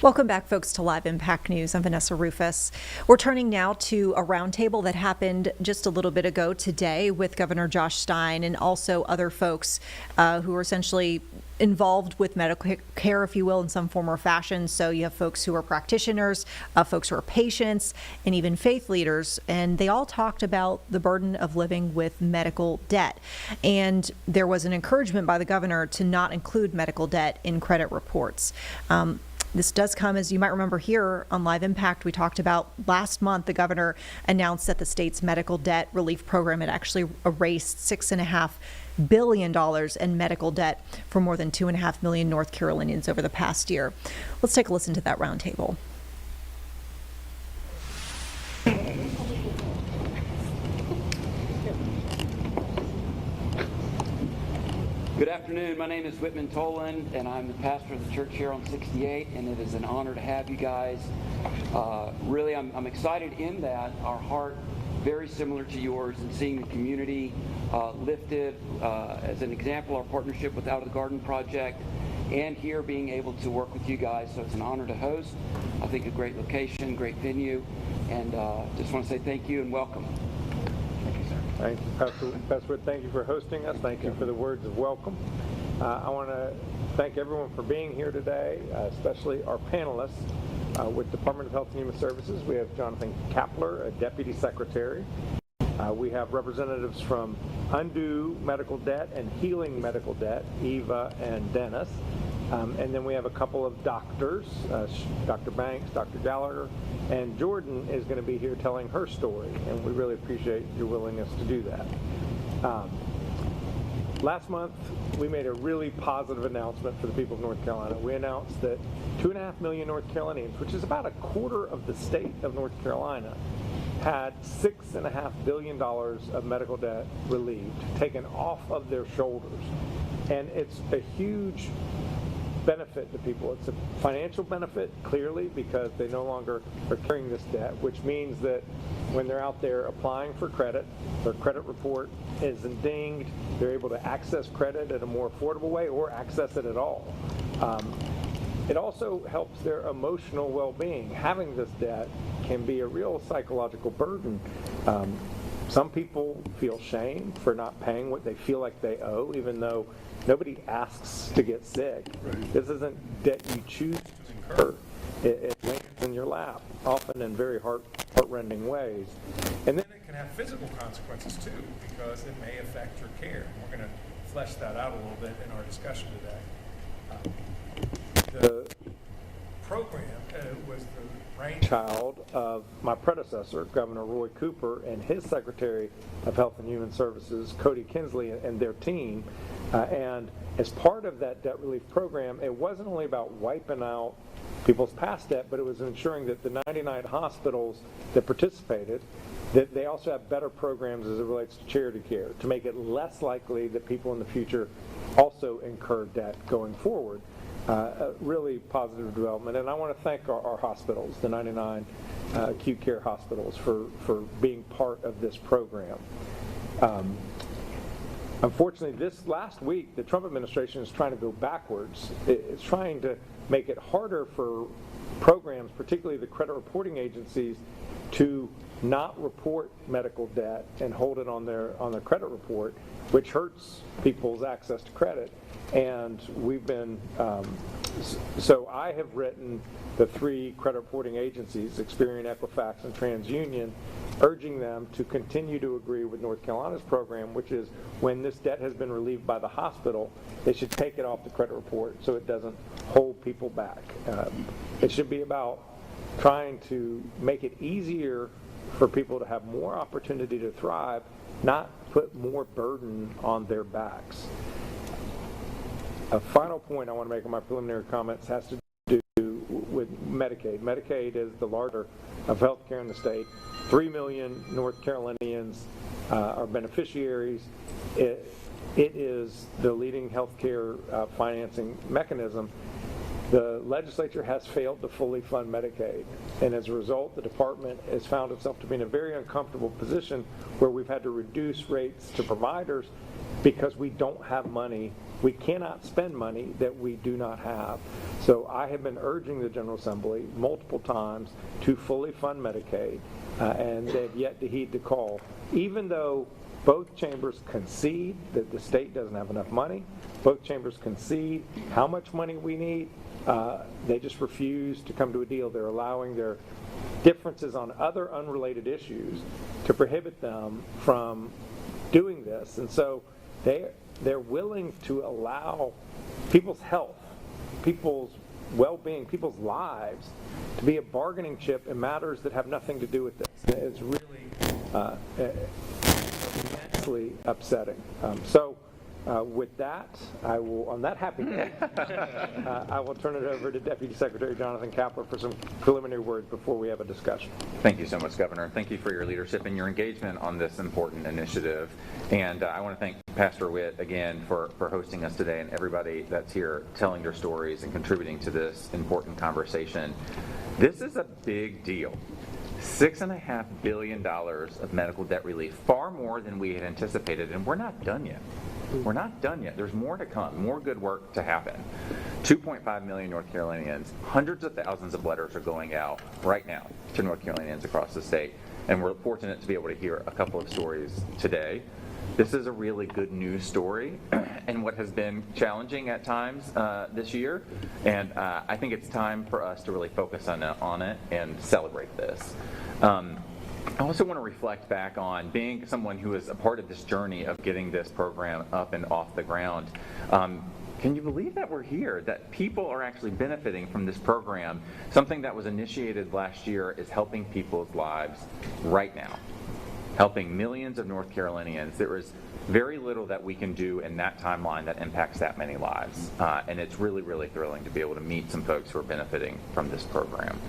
Welcome back, folks, to Live Impact News. I'm Vanessa Rufus. We're turning now to a roundtable that happened just a little bit ago today with Governor Josh Stein and also other folks who are essentially involved with medical care, if you will, in some form or fashion. So you have folks who are practitioners, folks who are patients, and even faith leaders. And they all talked about the burden of living with medical debt. And there was an encouragement by the governor to not include medical debt in credit reports. This does come, as you might remember here on Live Impact, we talked about last month, the governor announced that the state's medical debt relief program had actually erased $6.5 billion in medical debt for more than 2.5 million North Carolinians over the past year. Let's take a listen to that roundtable. Good afternoon. My name is Whitman Toland, and I'm the pastor of the church here on 68, and it is an honor to have you guys. Really, I'm excited in that our heart, very similar to yours, in seeing the community lifted. As an example, our partnership with Out of the Garden Project, and here being able to work with you guys. So it's an honor to host. I think a great location, great venue, and just want to say thank you and welcome. Thank you, Pastor Wood. Thank you for hosting us. Thank you for the words of welcome. I want to thank everyone for being here today, especially our panelists. With Department of Health and Human Services, we have Jonathan Kapler, a Deputy Secretary. We have representatives from Undo Medical Debt and Healing Medical Debt, Eva and Dennis. And then we have a couple of doctors, Dr. Banks, Dr. Gallagher, and Jordan is going to be here telling her story, and we really appreciate your willingness to do that. Last month, we made a really positive announcement for the people of North Carolina. We announced that 2.5 million North Carolinians, which is about a quarter of the state of North Carolina, had $6.5 billion of medical debt relieved, taken off of their shoulders. And it's a huge benefit to people. It's a financial benefit, clearly, because they no longer are carrying this debt, which means that when they're out there applying for credit, their credit report isn't dinged, they're able to access credit in a more affordable way or access it at all. It also helps their emotional well-being. Having this debt can be a real psychological burden. Some people feel shame for not paying what they feel like they owe, even though nobody asks to get sick. Right. This isn't debt you choose to incur. It lands in your lap, often in very heart-rending ways. And then it can have physical consequences too, because it may affect your care. We're going to flesh that out a little bit in our discussion today. The program was the brainchild of my predecessor, Governor Roy Cooper, and his Secretary of Health and Human Services, Cody Kinsley, and their team. And as part of that debt relief program, it wasn't only about wiping out people's past debt, but it was ensuring that the 99 hospitals that participated, that they also have better programs as it relates to charity care, to make it less likely that people in the future also incur debt going forward. A really positive development, and I want to thank our hospitals, the 99 acute care hospitals, for being part of this program. Unfortunately, this last week, the Trump administration is trying to go backwards. It's trying to make it harder for programs, particularly the credit reporting agencies, to not report medical debt and hold it on their credit report, which hurts people's access to credit. And we've been, so I have written the 3 credit reporting agencies, Experian, Equifax, and TransUnion, urging them to continue to agree with North Carolina's program, which is when this debt has been relieved by the hospital, they should take it off the credit report so it doesn't hold people back. It should be about trying to make it easier for people to have more opportunity to thrive, not put more burden on their backs. A final point I want to make on my preliminary comments has to do with Medicaid. Medicaid is the larger of health care in the state. 3 million North Carolinians are beneficiaries. It is the leading health care financing mechanism. The legislature has failed to fully fund Medicaid, and as a result, the department has found itself to be in a very uncomfortable position where we've had to reduce rates to providers because we don't have money. We cannot spend money that we do not have. So I have been urging the General Assembly multiple times to fully fund Medicaid, and they've yet to heed the call. Even though both chambers concede that the state doesn't have enough money, both chambers concede how much money we need, they just refuse to come to a deal. They're allowing their differences on other unrelated issues to prohibit them from doing this. And so they're willing to allow people's health, people's well-being, people's lives to be a bargaining chip in matters that have nothing to do with this. It's really immensely upsetting. With that, I will, on that happy note, I will turn it over to Deputy Secretary Jonathan Kapler for some preliminary words before we have a discussion. Thank you so much, Governor. Thank you for your leadership and your engagement on this important initiative. And I want to thank Pastor Witt again for hosting us today, and everybody that's here telling their stories and contributing to this important conversation. This is a big deal. $6.5 billion of medical debt relief, far more than we had anticipated, and we're not done yet. We're not done yet. There's more to come, more good work to happen. 2.5 million North Carolinians, hundreds of thousands of letters are going out right now to North Carolinians across the state, and we're fortunate to be able to hear a couple of stories today. This is a really good news story and what has been challenging at times this year, and I think it's time for us to really focus on it and celebrate this. I also want to reflect back on being someone who is a part of this journey of getting this program up and off the ground. Can you believe that we're here, that people are actually benefiting from this program? Something that was initiated last year is helping people's lives right now, helping millions of North Carolinians. There is very little that we can do in that timeline that impacts that many lives. And it's really, really thrilling to be able to meet some folks who are benefiting from this program.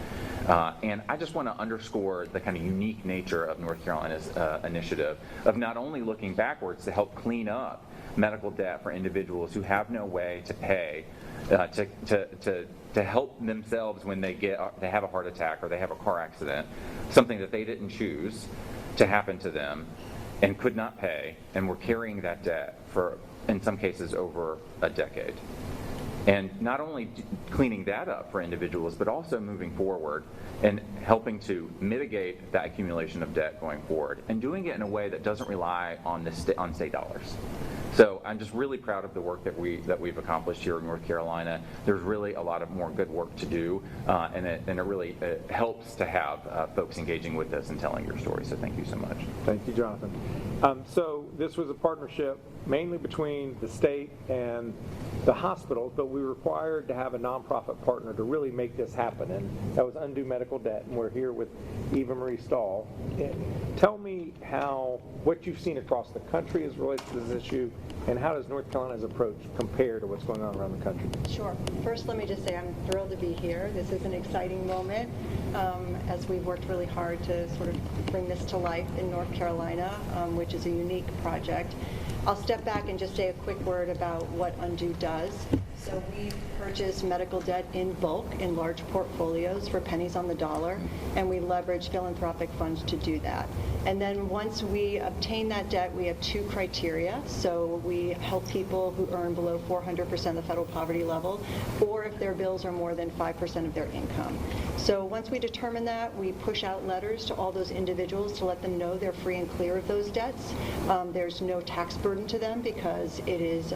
And I just want to underscore the kind of unique nature of North Carolina's initiative of not only looking backwards to help clean up medical debt for individuals who have no way to pay to help themselves when they have a heart attack or they have a car accident, something that they didn't choose to happen to them and could not pay, and were carrying that debt for, in some cases, over a decade. And not only cleaning that up for individuals, but also moving forward and helping to mitigate that accumulation of debt going forward, and doing it in a way that doesn't rely on state dollars. So I'm just really proud of the work that we've accomplished here in North Carolina. There's really a lot of more good work to do, and it really helps to have folks engaging with us and telling your story. So thank you so much. Thank you, Jonathan. So this was a partnership mainly between the state and the hospitals, but we were required to have a nonprofit partner to really make this happen, and that was Undue Medical Debt, and we're here with Eva Marie Stahl. Tell me what you've seen across the country as relates to this issue, and how does North Carolina's approach compare to what's going on around the country? Sure. First, let me just say I'm thrilled to be here. This is an exciting moment as we've worked really hard to sort of bring this to life in North Carolina, which is a unique project. I'll step back and just say a quick word about what Undue does. So we purchase medical debt in bulk in large portfolios for pennies on the dollar, and we leverage philanthropic funds to do that. And then once we obtain that debt, we have two criteria. So we help people who earn below 400% of the federal poverty level, or if their bills are more than 5% of their income. So once we determine that, we push out letters to all those individuals to let them know they're free and clear of those debts. There's no tax burden to them because it is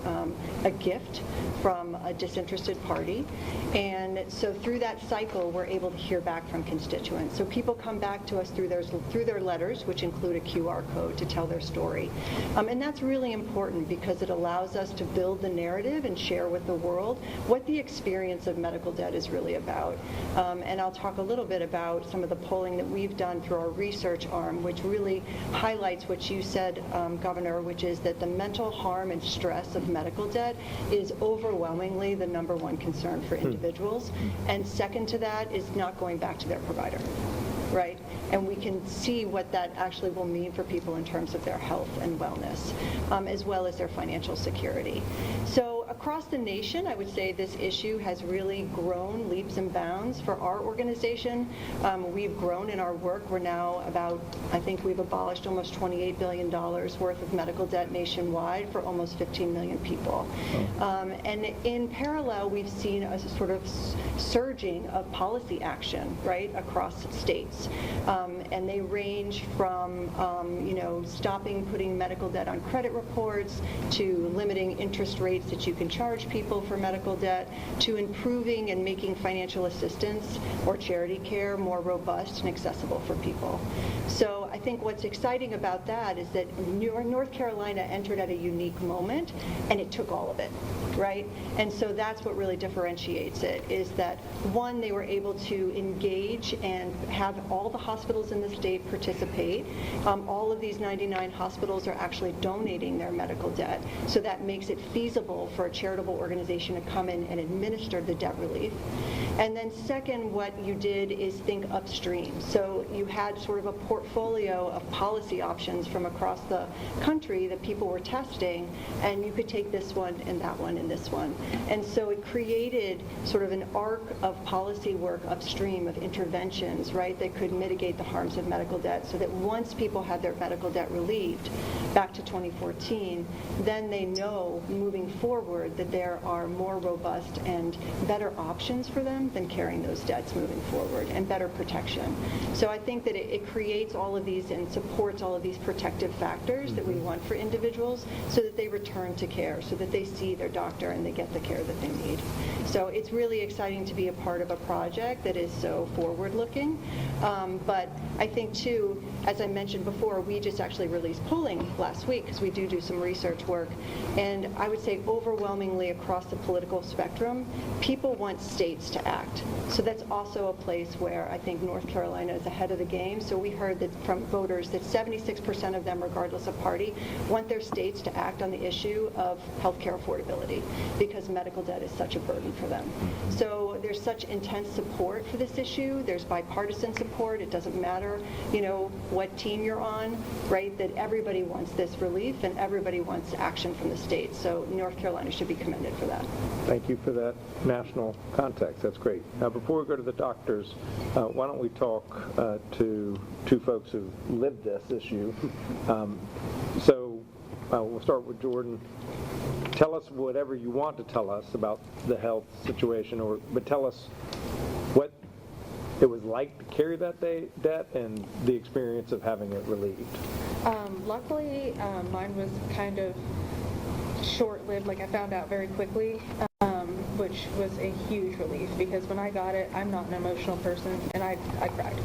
a gift from a disinterested party. And so through that cycle, we're able to hear back from constituents. So people come back to us through their letters, which include a QR code to tell their story. And that's really important because it allows us to build the narrative and share with the world what the experience of medical debt is really about. And I'll talk a little bit about some of the polling that we've done through our research arm, which really highlights what you said, Governor, which is that the mental harm and stress of medical debt is overwhelmingly the number one concern for individuals. And second to that is not going back to their provider. Right? And we can see what that actually will mean for people in terms of their health and wellness, as well as their financial security. So across the nation, I would say this issue has really grown leaps and bounds for our organization. We've grown in our work. We're now I think we've abolished almost $28 billion worth of medical debt nationwide for almost 15 million people. And in parallel, we've seen a sort of surging of policy action, right, across states. And they range from, stopping putting medical debt on credit reports, to limiting interest rates that you can charge people for medical debt, to improving and making financial assistance or charity care more robust and accessible for people. So I think what's exciting about that is that North Carolina entered at a unique moment, and it took all of it, right? And so that's what really differentiates it, is that, one, they were able to engage and have all the hospitals in the state participate. All of these 99 hospitals are actually donating their medical debt, so that makes it feasible for a charitable organization to come in and administer the debt relief. And then second, what you did is think upstream. So you had sort of a portfolio of policy options from across the country that people were testing, and you could take this one and that one and this one. And so it created sort of an arc of policy work upstream of interventions, right, that could mitigate the harms of medical debt, so that once people had their medical debt relieved back to 2014, then they know moving forward that there are more robust and better options for them than carrying those debts moving forward, and better protection. So I think that it creates all of these and supports all of these protective factors that we want for individuals, so that they return to care, so that they see their doctor and they get the care that they need. So it's really exciting to be a part of a project that is so forward-looking. But I think, too, as I mentioned before, we just actually released polling last week, because we do some research work. And I would say overwhelmingly across the political spectrum, people want states to act. So that's also a place where I think North Carolina is ahead of the game. So we heard that from voters that 76% of them, regardless of party, want their states to act on the issue of healthcare affordability, because medical debt is such a burden for them. So there's such intense support for this issue. There's bipartisan support. It doesn't matter, what team you're on, right? That everybody wants this relief and everybody wants action from the state. So North Carolina should be commended for that. Thank you for that national context. That's great. Now, before we go to the doctors, why don't we talk to two folks who lived this issue. We'll start with Jordan. Tell us whatever you want to tell us about the health situation, but tell us what it was like to carry that debt and the experience of having it relieved. Luckily, mine was kind of short-lived. Like, I found out very quickly, which was a huge relief, because when I got it, I'm not an emotional person, and I cried.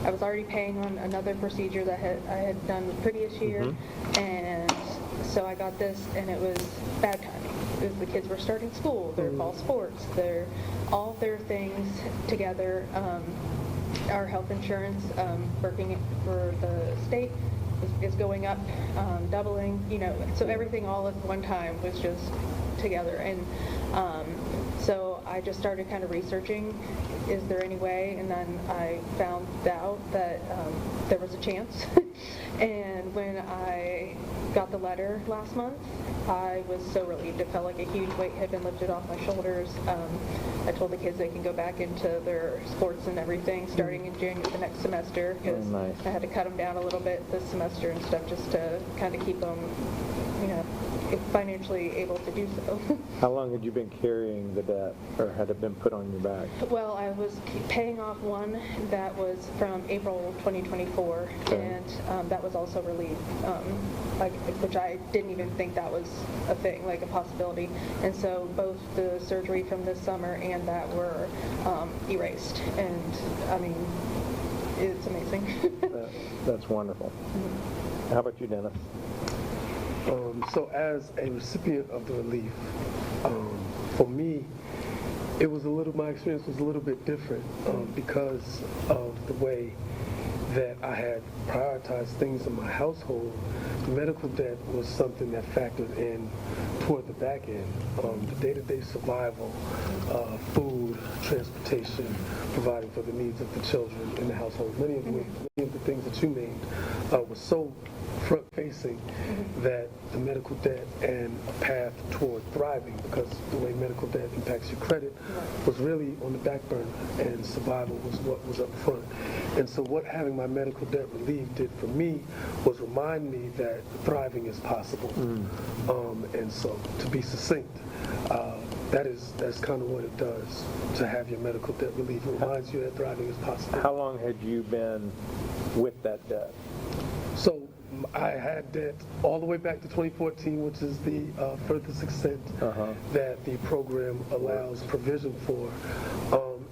I was already paying on another procedure that I had done the previous year, and so I got this, and it was bad timing. The kids were starting school, their fall sports, all their things together. Our health insurance, working for the state, is going up, doubling, so everything all at one time was just together. And so I just started kind of researching, is there any way? And then I found out that there was a chance. And when I got the letter last month, I was so relieved. It felt like a huge weight had been lifted off my shoulders. I told the kids they can go back into their sports and everything starting in January the next semester, because I had to cut them down a little bit this semester and stuff, just to kind of keep them, financially able to do so. How long had you been carrying the debt, or had it been put on your back? Well, I was paying off one that was from April 2024, and that was also relieved, which I didn't even think that was a thing, like a possibility. And so both the surgery from this summer and that were erased, and I mean, it's amazing. That's wonderful. Mm-hmm. How about you, Dennis? So as a recipient of the relief, for me, my experience was a little bit different because of the way that I had prioritized things in my household. Medical debt was something that factored in toward the back end. The day-to-day survival, food, transportation, providing for the needs of the children in the household. Many of the things that you named was so front-facing that the medical debt and a path toward thriving, because the way medical debt impacts your credit was really on the back burner, and survival was what was up front. And so what having my medical debt relieved did for me was remind me that thriving is possible. And so, to be succinct, that's kind of what it does to have your medical debt relieved. It reminds you that thriving is possible. How long had you been with that debt? So I had debt all the way back to 2014, which is the furthest extent that the program allows provision for.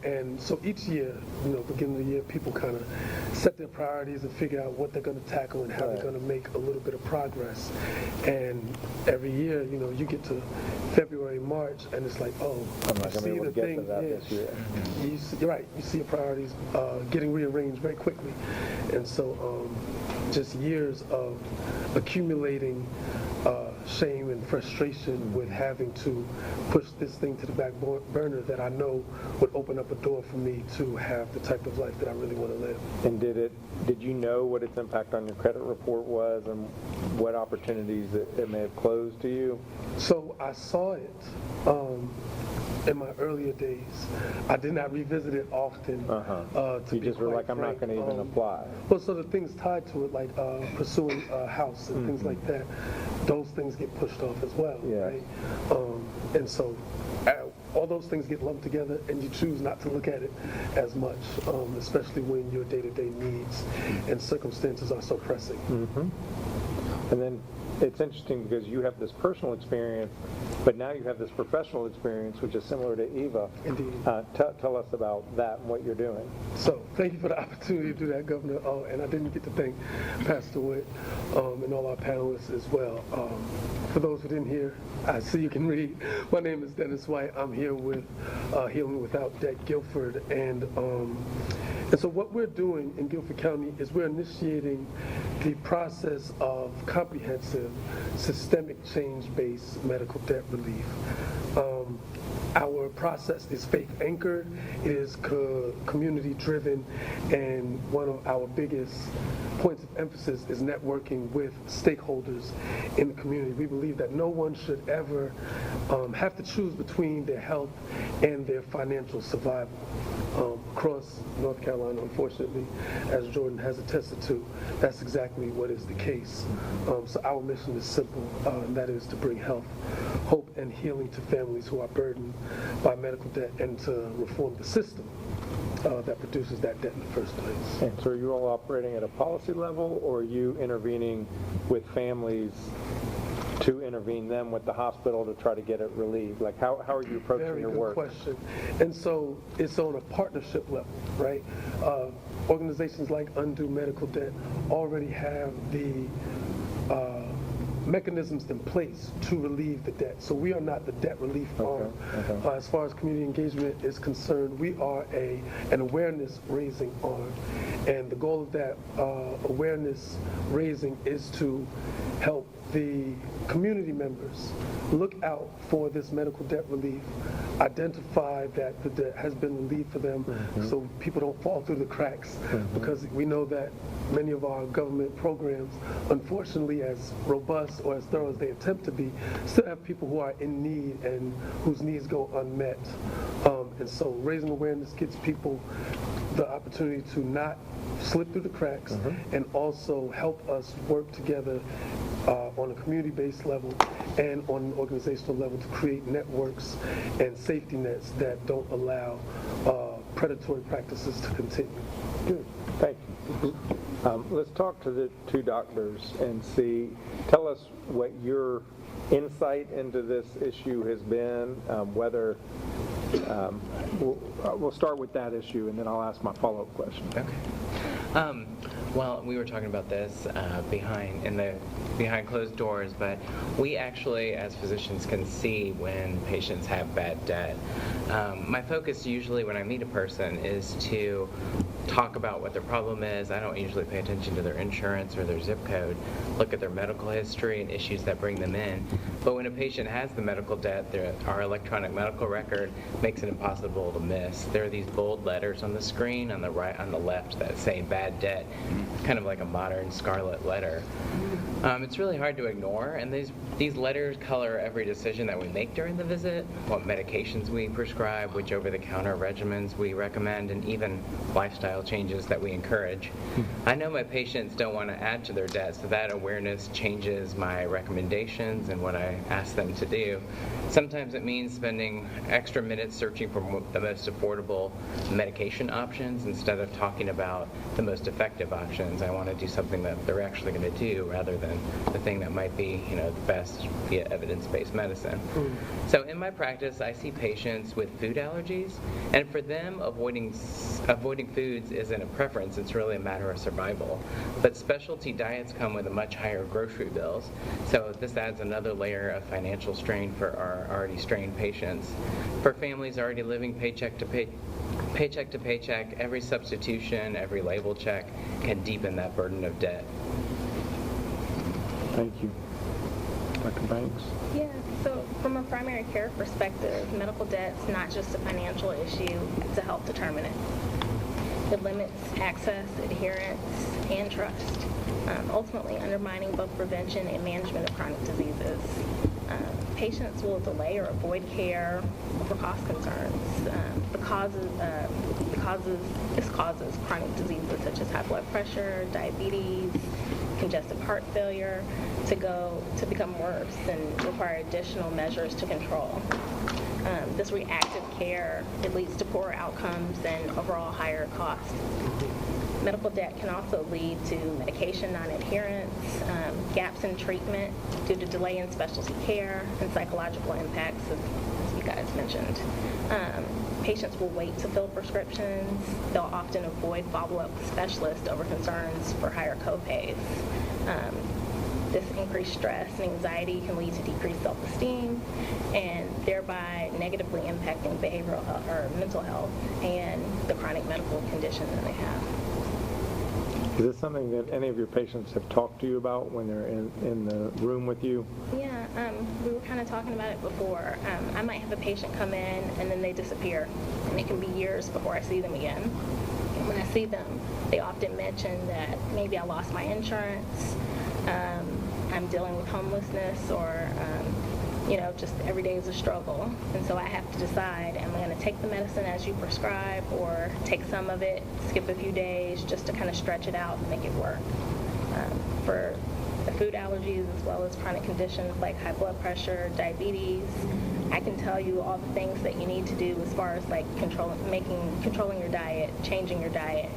And so each year, beginning of the year, people kind of set their priorities and figure out what they're going to tackle and how they're going to make a little bit of progress. And every year, you get to February, March, and it's like, oh, I'm not going to be able to get to that this year. You're right. You see your priorities getting rearranged very quickly. And so just years of accumulating shame and frustration with having to push this thing to the back burner that I know would open up a door for me to have the type of life that I really want to live. And did you know what its impact on your credit report was and what opportunities it may have closed to you? So I saw it in my earlier days. I did not revisit it often. You just were like, I'm not going to even apply. Well, so the things tied to it, like pursuing a house and things like that, those things get pushed off as well, right? And so all those things get lumped together, and you choose not to look at it as much, especially when your day-to-day needs and circumstances are so pressing. And then it's interesting because you have this personal experience, but now you have this professional experience, which is similar to Eva. Indeed. Tell us about that and what you're doing. So thank you for the opportunity to do that, Governor. And I didn't get to thank Pastor Witt and all our panelists as well. For those who didn't hear, I see you can read. My name is Dennis White. I'm here with Healing Without Debt Guilford. And so what we're doing in Guilford County is we're initiating the process of comprehensive, systemic change-based medical debt relief. Our process is faith-anchored, it is community-driven, and one of our biggest points of emphasis is networking with stakeholders in the community. We believe that no one should ever have to choose between their health and their financial survival. Across North Carolina, unfortunately, as Jordan has attested to, that's exactly what is the case. So our mission is simple, and that is to bring health, hope, and healing to families who are burdened by medical debt and to reform the system that produces that debt in the first place. And so are you all operating at a policy level, or are you intervening with families to intervene them with the hospital to try to get it relieved? Like, how are you approaching your work? Very good question. And so it's on a partnership level, right? Organizations like Undo Medical Debt already have the mechanisms in place to relieve the debt. So we are not the debt relief arm. As far as community engagement is concerned, we are an awareness raising arm. And the goal of that awareness raising is to help the community members look out for this medical debt relief, identify that the debt has been relieved for them so people don't fall through the cracks, because we know that many of our government programs, unfortunately, as robust or as thorough as they attempt to be, still have people who are in need and whose needs go unmet. And so raising awareness gives people the opportunity to not slip through the cracks and also help us work together on a community-based level and on an organizational level to create networks and safety nets that don't allow predatory practices to continue. Good. Thank you. Let's talk to the two doctors and tell us what your insight into this issue has been, whether we'll start with that issue and then I'll ask my follow-up question. Okay. Well, we were talking about this behind closed doors, but we actually, as physicians, can see when patients have bad debt. My focus usually when I meet a person is to talk about what their problem is. I don't usually pay attention to their insurance or their zip code, look at their medical history and issues that bring them in. But when a patient has the medical debt, our electronic medical record makes it impossible to miss. There are these bold letters on the screen on the right, on the left that say bad debt, kind of like a modern scarlet letter. It's really hard to ignore, and these letters color every decision that we make during the visit, what medications we prescribe, which over-the-counter regimens we recommend, and even lifestyle changes that we encourage. I know my patients don't want to add to their debt, so that awareness changes my recommendations and what I ask them to do. Sometimes it means spending extra minutes searching for the most affordable medication options instead of talking about the most effective options. I want to do something that they're actually going to do rather than the thing that might be, the best via evidence-based medicine. So in my practice, I see patients with food allergies, and for them, avoiding foods isn't a preference, it's really a matter of survival. But specialty diets come with a much higher grocery bills, so this adds another layer of financial strain for our already strained patients. For families already living paycheck to paycheck, every substitution, every label check can deepen that burden of debt. Thank you. Dr. Banks? Yeah, so from a primary care perspective, medical debt's not just a financial issue, it's a health determinant. It limits access, adherence, and trust, ultimately undermining both prevention and management of chronic diseases. Patients will delay or avoid care for cost concerns. This causes chronic diseases such as high blood pressure, diabetes, congestive heart failure to become worse and require additional measures to control. This reactive care, it leads to poorer outcomes and overall higher costs. Medical debt can also lead to medication non-adherence, gaps in treatment due to delay in specialty care, and psychological impacts, as you guys mentioned. Patients will wait to fill prescriptions. They'll often avoid follow-up specialists over concerns for higher copays. This increased stress and anxiety can lead to decreased self-esteem and thereby negatively impacting behavioral health or mental health and the chronic medical condition that they have. Is this something that any of your patients have talked to you about when they're in the room with you? Yeah, we were kind of talking about it before. I might have a patient come in and then they disappear, and it can be years before I see them again. And when I see them, they often mention that maybe I lost my insurance, I'm dealing with homelessness, or just every day is a struggle. And so I have to decide, am I going to take the medicine as you prescribe or take some of it, skip a few days just to kind of stretch it out and make it work. For the food allergies as well as chronic conditions like high blood pressure, diabetes, I can tell you all the things that you need to do as far as like controlling your diet, changing your diet.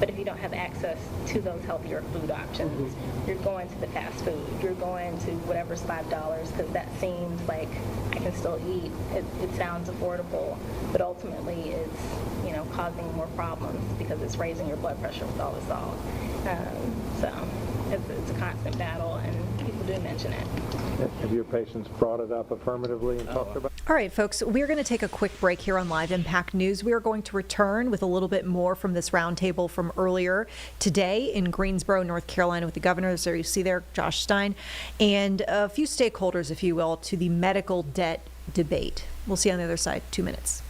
But if you don't have access to those healthier food options, you're going to the fast food, you're going to whatever's $5 because that seems like I can still eat. It sounds affordable, but ultimately it's causing more problems because it's raising your blood pressure with all the salt. So it's a constant battle, and people do mention it. Have your patients brought it up affirmatively and talked about it? All right, folks, we're going to take a quick break here on Live Impact News. We are going to return with a little bit more from this roundtable from earlier today in Greensboro, North Carolina, with the governor. So you see there, Josh Stein, and a few stakeholders, if you will, to the medical debt debate. We'll see you on the other side. 2 minutes.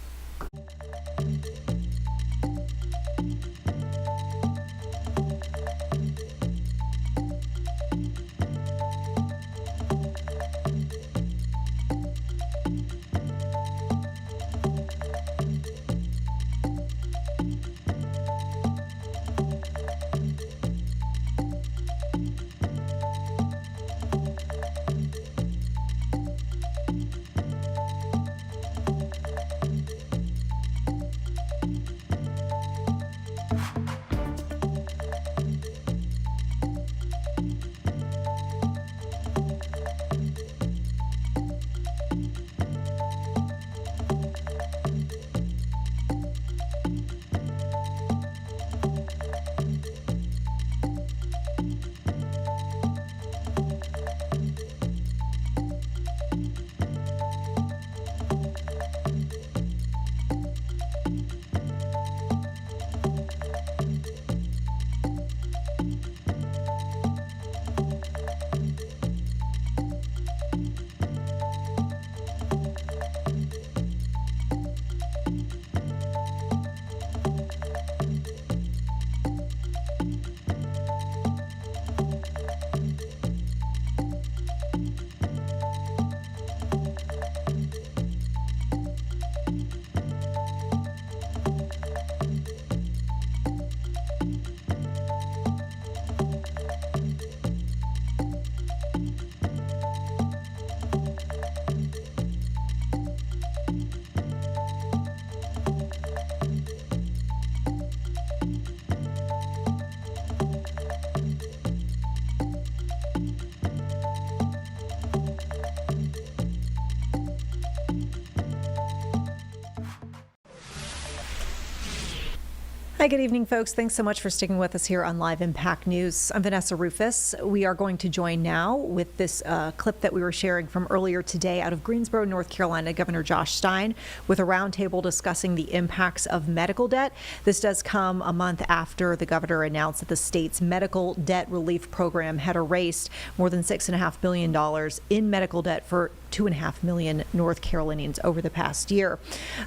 Hi, good evening, folks. Thanks so much for sticking with us here on Live Impact News. I'm Vanessa Rufus. We are going to join now with this clip that we were sharing from earlier today out of Greensboro, North Carolina, Governor Josh Stein, with a roundtable discussing the impacts of medical debt. This does come a month after the governor announced that the state's medical debt relief program had erased more than $6.5 billion in medical debt for 2.5 million North Carolinians over the past year.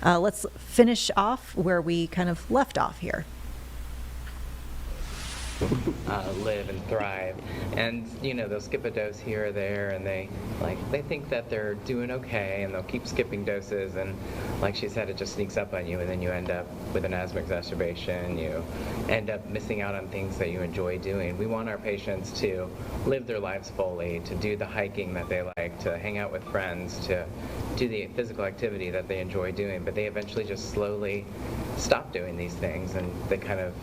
Let's finish off where we kind of left off here. Live and thrive, and they'll skip a dose here or there, and they think that they're doing okay, and they'll keep skipping doses, and like she said, it just sneaks up on you, and then you end up with an asthma exacerbation. You end up missing out on things that you enjoy doing. We want our patients to live their lives fully, to do the hiking that they like, to hang out with friends, to do the physical activity that they enjoy doing, but they eventually just slowly stop doing these things, and they kind of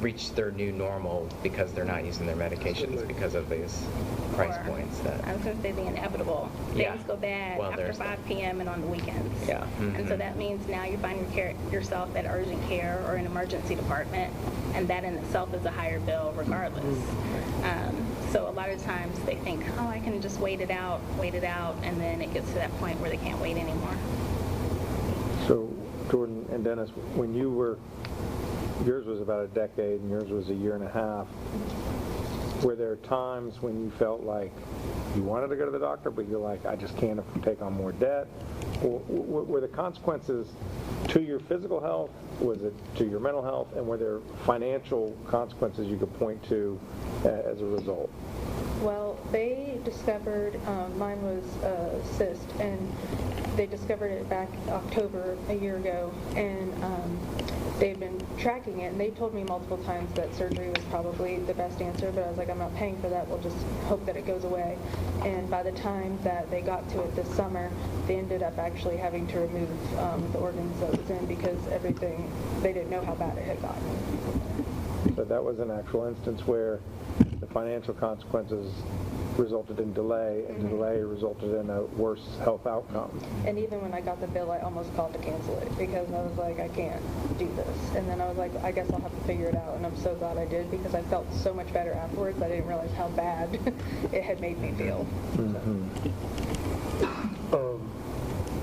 reach their new normal because they're not using their medications because of these price points. I was going to say the inevitable. Things go bad after 5 p.m. and on the weekends. Yeah. Mm-hmm. And so that means now you're finding yourself at urgent care or an emergency department, and that in itself is a higher bill regardless. So a lot of times they think, oh, I can just wait it out, and then it gets to that point where they can't wait anymore. So, Jordan and Dennis, when you were, yours was about a decade and yours was a year and a half, were there times when you felt like you wanted to go to the doctor, but you're like, I just can't take on more debt? Or were the consequences to your physical health? Was it to your mental health? And were there financial consequences you could point to as a result? Well, they discovered, mine was a cyst, and they discovered it back October a year ago, and they've been tracking it, and they told me multiple times that surgery was probably the best answer, but I was like, I'm not paying for that, we'll just hope that it goes away. And by the time that they got to it this summer, they ended up actually having to remove the organs that was in because everything, they didn't know how bad it had gotten. So that was an actual instance where the financial consequences resulted in delay, and the delay resulted in a worse health outcome. And even when I got the bill, I almost called to cancel it because I was like, I can't do this. And then I was like, I guess I'll have to figure it out. And I'm so glad I did because I felt so much better afterwards. I didn't realize how bad it had made me feel.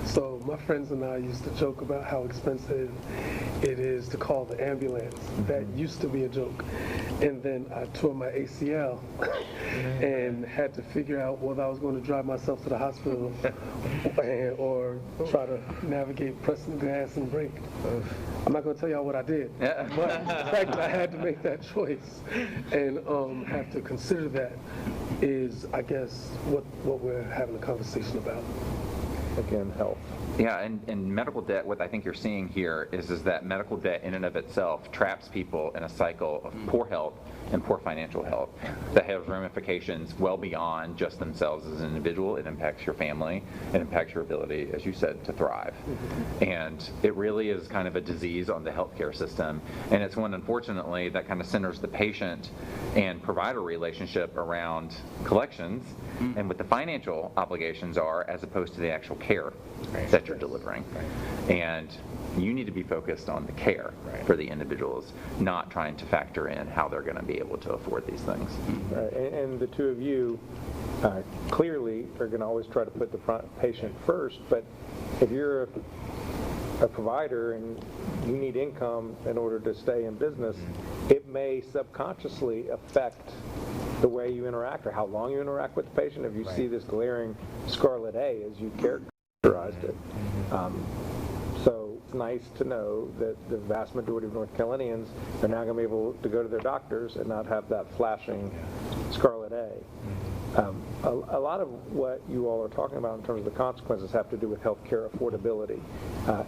So my friends and I used to joke about how expensive it is to call the ambulance. That used to be a joke. And then I tore my ACL and had to figure out whether I was going to drive myself to the hospital or try to navigate pressing the gas and brake. I'm not going to tell y'all what I did, but the fact that I had to make that choice and have to consider that is, I guess, what we're having a conversation about. Again, health. Yeah, and medical debt, what I think you're seeing here is that medical debt in and of itself traps people in a cycle of poor health and poor financial health that has ramifications well beyond just themselves as an individual. It impacts your family. It impacts your ability, as you said, to thrive. And it really is kind of a disease on the healthcare system. And it's one, unfortunately, that kind of centers the patient and provider relationship around collections and what the financial obligations are as opposed to the actual care that you're delivering. And you need to be focused on the care for the individuals, not trying to factor in how they're going to be able to afford these things. Right. And the two of you clearly are going to always try to put the patient first, but if you're a provider and you need income in order to stay in business, it may subconsciously affect the way you interact or how long you interact with the patient. If you see this glaring scarlet A, as you characterized it. So it's nice to know that the vast majority of North Carolinians are now going to be able to go to their doctors and not have that flashing scarlet A. A lot of what you all are talking about in terms of the consequences have to do with healthcare affordability.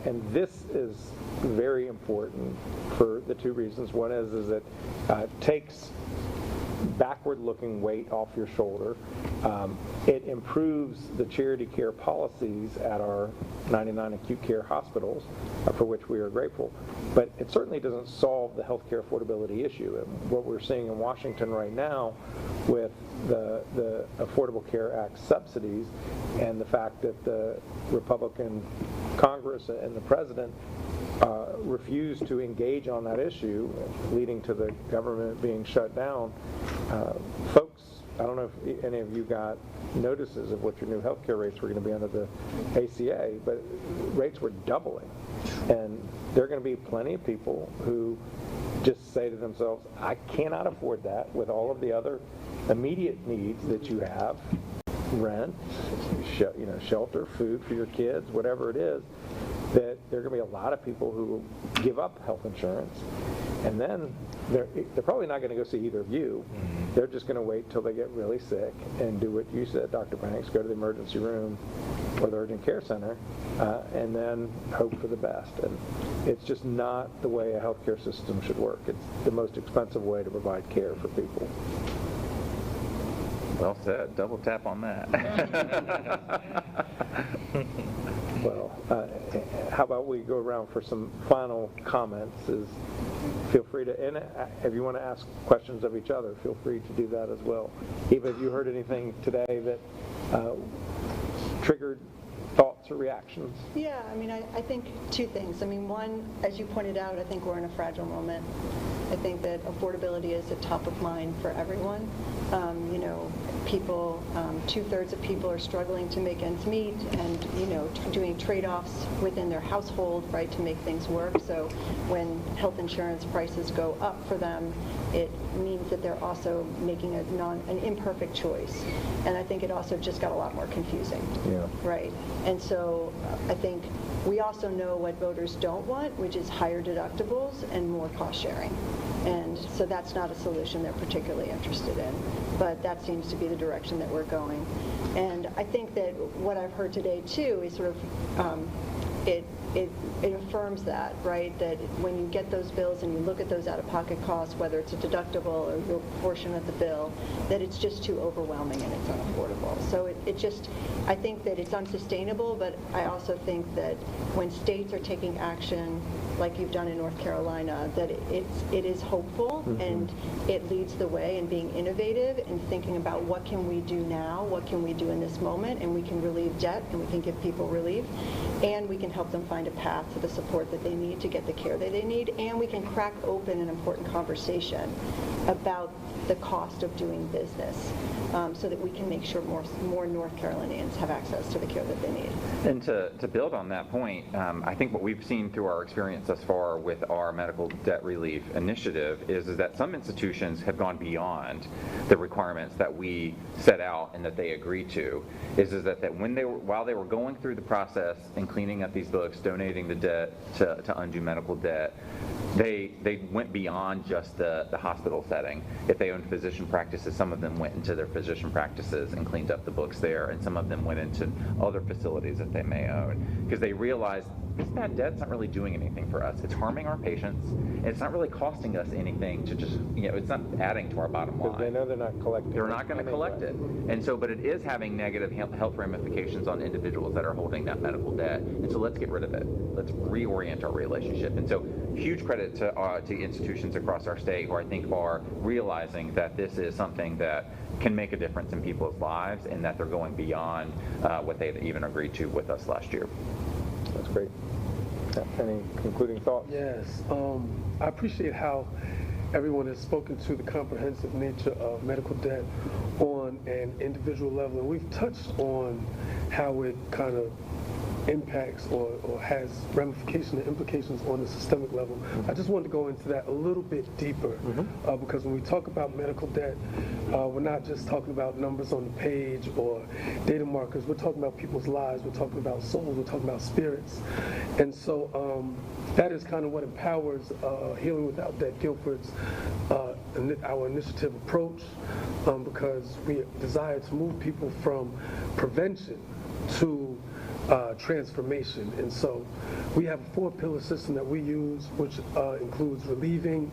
And this is very important for the two reasons. One is that it takes backward-looking weight off your shoulder. It improves the charity care policies at our 99 acute care hospitals, for which we are grateful. But it certainly doesn't solve the healthcare affordability issue. And what we're seeing in Washington right now with the Affordable Care Act subsidies and the fact that the Republican Congress and the President refused to engage on that issue, leading to the government being shut down. Folks, I don't know if any of you got notices of what your new health care rates were going to be under the ACA, but rates were doubling. And there are going to be plenty of people who just say to themselves, I cannot afford that with all of the other immediate needs that you have, rent, shelter, food for your kids, whatever it is, that there are going to be a lot of people who will give up health insurance. And then they're probably not going to go see either of you. They're just going to wait till they get really sick and do what you said, Dr. Banks, go to the emergency room or the urgent care center, and then hope for the best. And it's just not the way a healthcare system should work. It's the most expensive way to provide care for people. Well said. Double tap on that. Well, how about we go around for some final comments? Feel free to, and if you want to ask questions of each other, feel free to do that as well. Eva, have you heard anything today that triggered thoughts or reactions? Yeah, I mean, I think two things. I mean, one, as you pointed out, I think we're in a fragile moment. I think that affordability is at top of mind for everyone. People, 2/3 of people are struggling to make ends meet and, doing trade-offs within their household, right, to make things work. So when health insurance prices go up for them, it means that they're also making an imperfect choice. And I think it also just got a lot more confusing. Yeah. Right. And so I think we also know what voters don't want, which is higher deductibles and more cost sharing. And so that's not a solution they're particularly interested in. But that seems to be the direction that we're going. And I think that what I've heard today, too, is sort of it affirms that, right, that when you get those bills and you look at those out-of-pocket costs, whether it's a deductible or your portion of the bill, that it's just too overwhelming and it's unaffordable. So I think that it's unsustainable, but I also think that when states are taking action like you've done in North Carolina, that it is hopeful and it leads the way in being innovative and thinking about what can we do now, what can we do in this moment, and we can relieve debt and we can give people relief, and we can help them find a path to the support that they need to get the care that they need, and we can crack open an important conversation about the cost of doing business so that we can make sure more North Carolinians have access to the care that they need. And to build on that point, I think what we've seen through our experience thus far with our medical debt relief initiative is that some institutions have gone beyond the requirements that we set out and that they agreed to. Is that while they were going through the process and cleaning up these books, donating the debt to undo medical debt, they went beyond just the hospital setting. If they owned physician practices, some of them went into their physician practices and cleaned up the books there, and some of them went into other facilities that they may own, because they realized this bad debt's not really doing anything for us. It's harming our patients, and it's not really costing us anything to just, it's not adding to our bottom line. Because they know they're not collecting. They're not going to collect it. And so, but it is having negative health ramifications on individuals that are holding that medical debt. And so let's get rid of it. Let's reorient our relationship. And so huge credit to institutions across our state who I think are realizing that this is something that can make a difference in people's lives and that they're going beyond what they even agreed to with us last year. That's great. Any concluding thoughts? Yes. I appreciate how everyone has spoken to the comprehensive nature of medical debt on an individual level. And we've touched on how it kind of impacts or has ramifications and implications on the systemic level. I just wanted to go into that a little bit deeper because when we talk about medical debt, we're not just talking about numbers on the page or data markers. We're talking about people's lives. We're talking about souls. We're talking about spirits. And so that is kind of what empowers Healing Without Debt Guilford's our initiative approach, because we desire to move people from prevention to transformation. And so we have a 4-pillar system that we use, which includes relieving,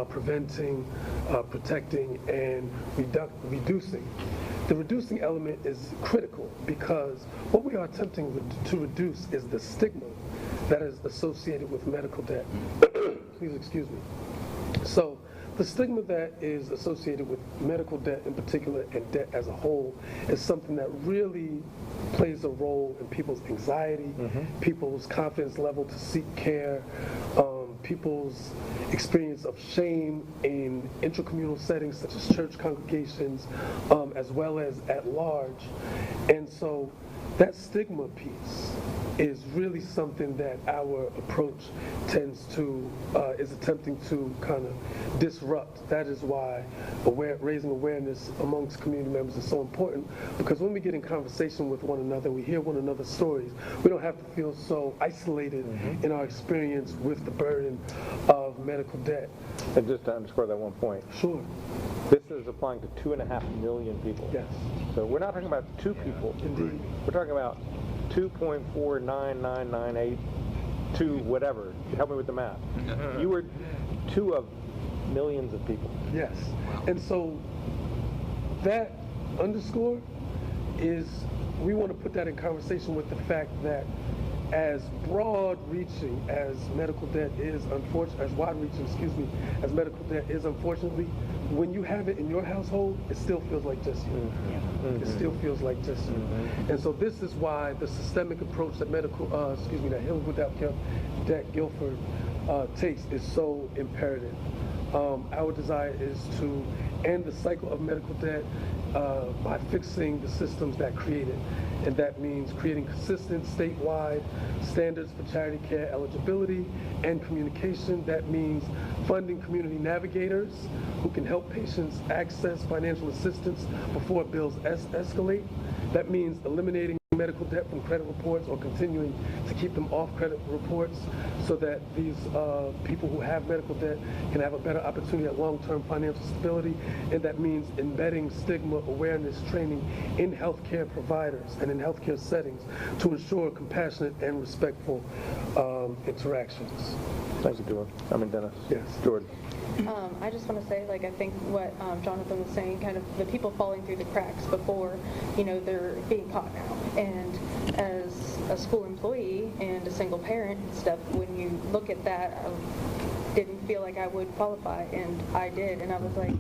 preventing, protecting, and reducing. The reducing element is critical because what we are attempting to reduce is the stigma that is associated with medical debt. Please excuse me. So The stigma that is associated with medical debt in particular and debt as a whole is something that really plays a role in people's anxiety, people's confidence level to seek care, people's experience of shame in intracommunal settings such as church congregations, as well as at large. And so that stigma piece is really something that our approach tends to, is attempting to kind of disrupt. That is why raising awareness amongst community members is so important, because when we get in conversation with one another, we hear one another's stories, we don't have to feel so isolated in our experience with the burden of medical debt. And just to underscore that one point. Sure. This is applying to 2.5 million people. Yes. So we're not talking about two people. Indeed. We're talking about 2.49998, whatever. Help me with the math. You were two of millions of people. Yes. And so that underscore is, we want to put that in conversation with the fact that as broad-reaching as medical debt is, as wide-reaching, as medical debt is, unfortunately, when you have it in your household, it still feels like just you. It still feels like just you. And so this is why the systemic approach that that Healing Without Debt Guilford takes is so imperative. Our desire is to end the cycle of medical debt by fixing the systems that create it. And that means creating consistent statewide standards for charity care eligibility and communication. That means funding community navigators who can help patients access financial assistance before bills escalate. That means eliminating medical debt from credit reports or continuing to keep them off credit reports so that these people who have medical debt can have a better opportunity at long-term financial stability. And that means embedding stigma awareness training in healthcare providers and in healthcare settings to ensure compassionate and respectful interactions. Thank you, Jordan. Dennis. Yes. Jordan. I just want to say, I think what Jonathan was saying, kind of the people falling through the cracks before, they're being caught now. And as a school employee and a single parent and stuff, when you look at that, I didn't feel like I would qualify, and I did. And I was like,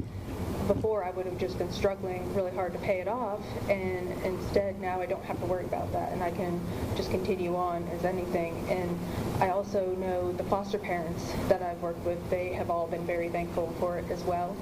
before I would have just been struggling really hard to pay it off, and instead now I don't have to worry about that, and I can just continue on as anything. And I also know the foster parents that I've worked with, they have all been very thankful for it as well,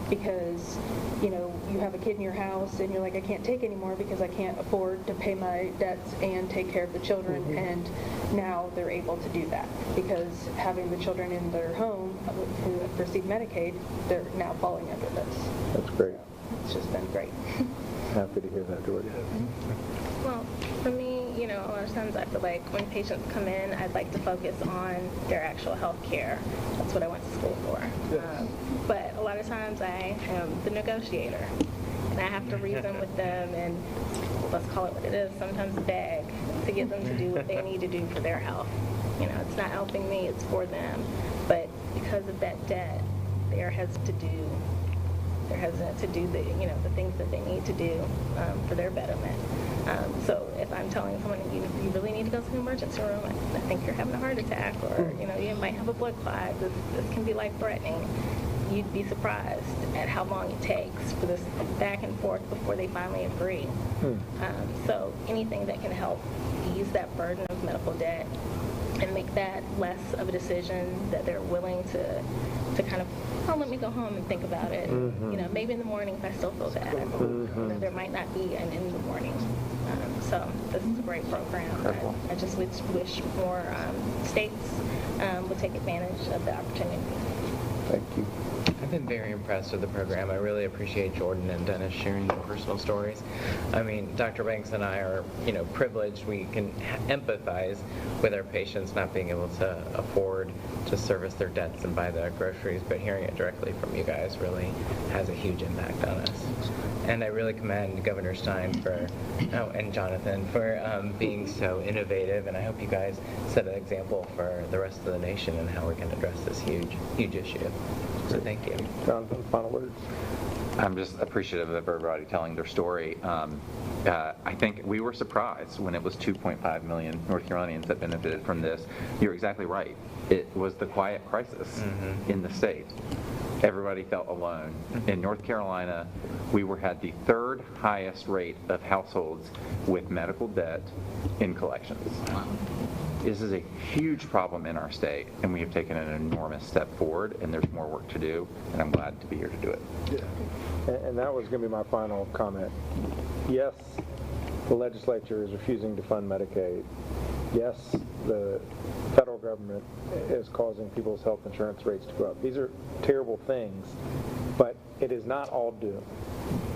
because you have a kid in your house and you're like, I can't take anymore because I can't afford to pay my debts and take care of the children, and now they're able to do that because having the children in their home who have received Medicaid, they're now falling under this. That's great. It's just been great. Happy to hear that, Jordan. Well, for me, a lot of times I feel like when patients come in, I'd like to focus on their actual health care. That's what I went to school for. But a lot of times I am the negotiator, and I have to reason with them and, let's call it what it is, sometimes beg to get them to do what they need to do for their health. It's not helping me, it's for them. But because of that debt, they're hesitant to do the the things that they need to do for their betterment. So if I'm telling someone you really need to go to the emergency room, I think you're having a heart attack, or you might have a blood clot, this can be life-threatening, you'd be surprised at how long it takes for this back and forth before they finally agree. So anything that can help ease that burden of medical debt and make that less of a decision that they're willing to kind of, let me go home and think about it. Maybe in the morning if I still feel bad. There might not be an in the morning. So this is a great program. I just wish more states would take advantage of the opportunity. Thank you. I've been very impressed with the program. I really appreciate Jordan and Dennis sharing their personal stories. Dr. Banks and I are, privileged. We can empathize with our patients not being able to afford to service their debts and buy the groceries, but hearing it directly from you guys really has a huge impact on us. And I really commend Governor Stein and Jonathan for being so innovative, and I hope you guys set an example for the rest of the nation and how we can address this huge issue. So thank you. Jonathan, final words. I'm just appreciative of everybody telling their story. I think we were surprised when it was 2.5 million North Carolinians that benefited from this. You're exactly right. It was the quiet crisis in the state. everybody felt alone. In North Carolina, we had the third highest rate of households with medical debt in collections. This is a huge problem in our state, and we have taken an enormous step forward, and there's more work to do, and I'm glad to be here to do it. Yeah. And that was going to be my final comment. Yes, the legislature is refusing to fund Medicaid. Yes, the federal government is causing people's health insurance rates to go up. These are terrible things, but it is not all doom.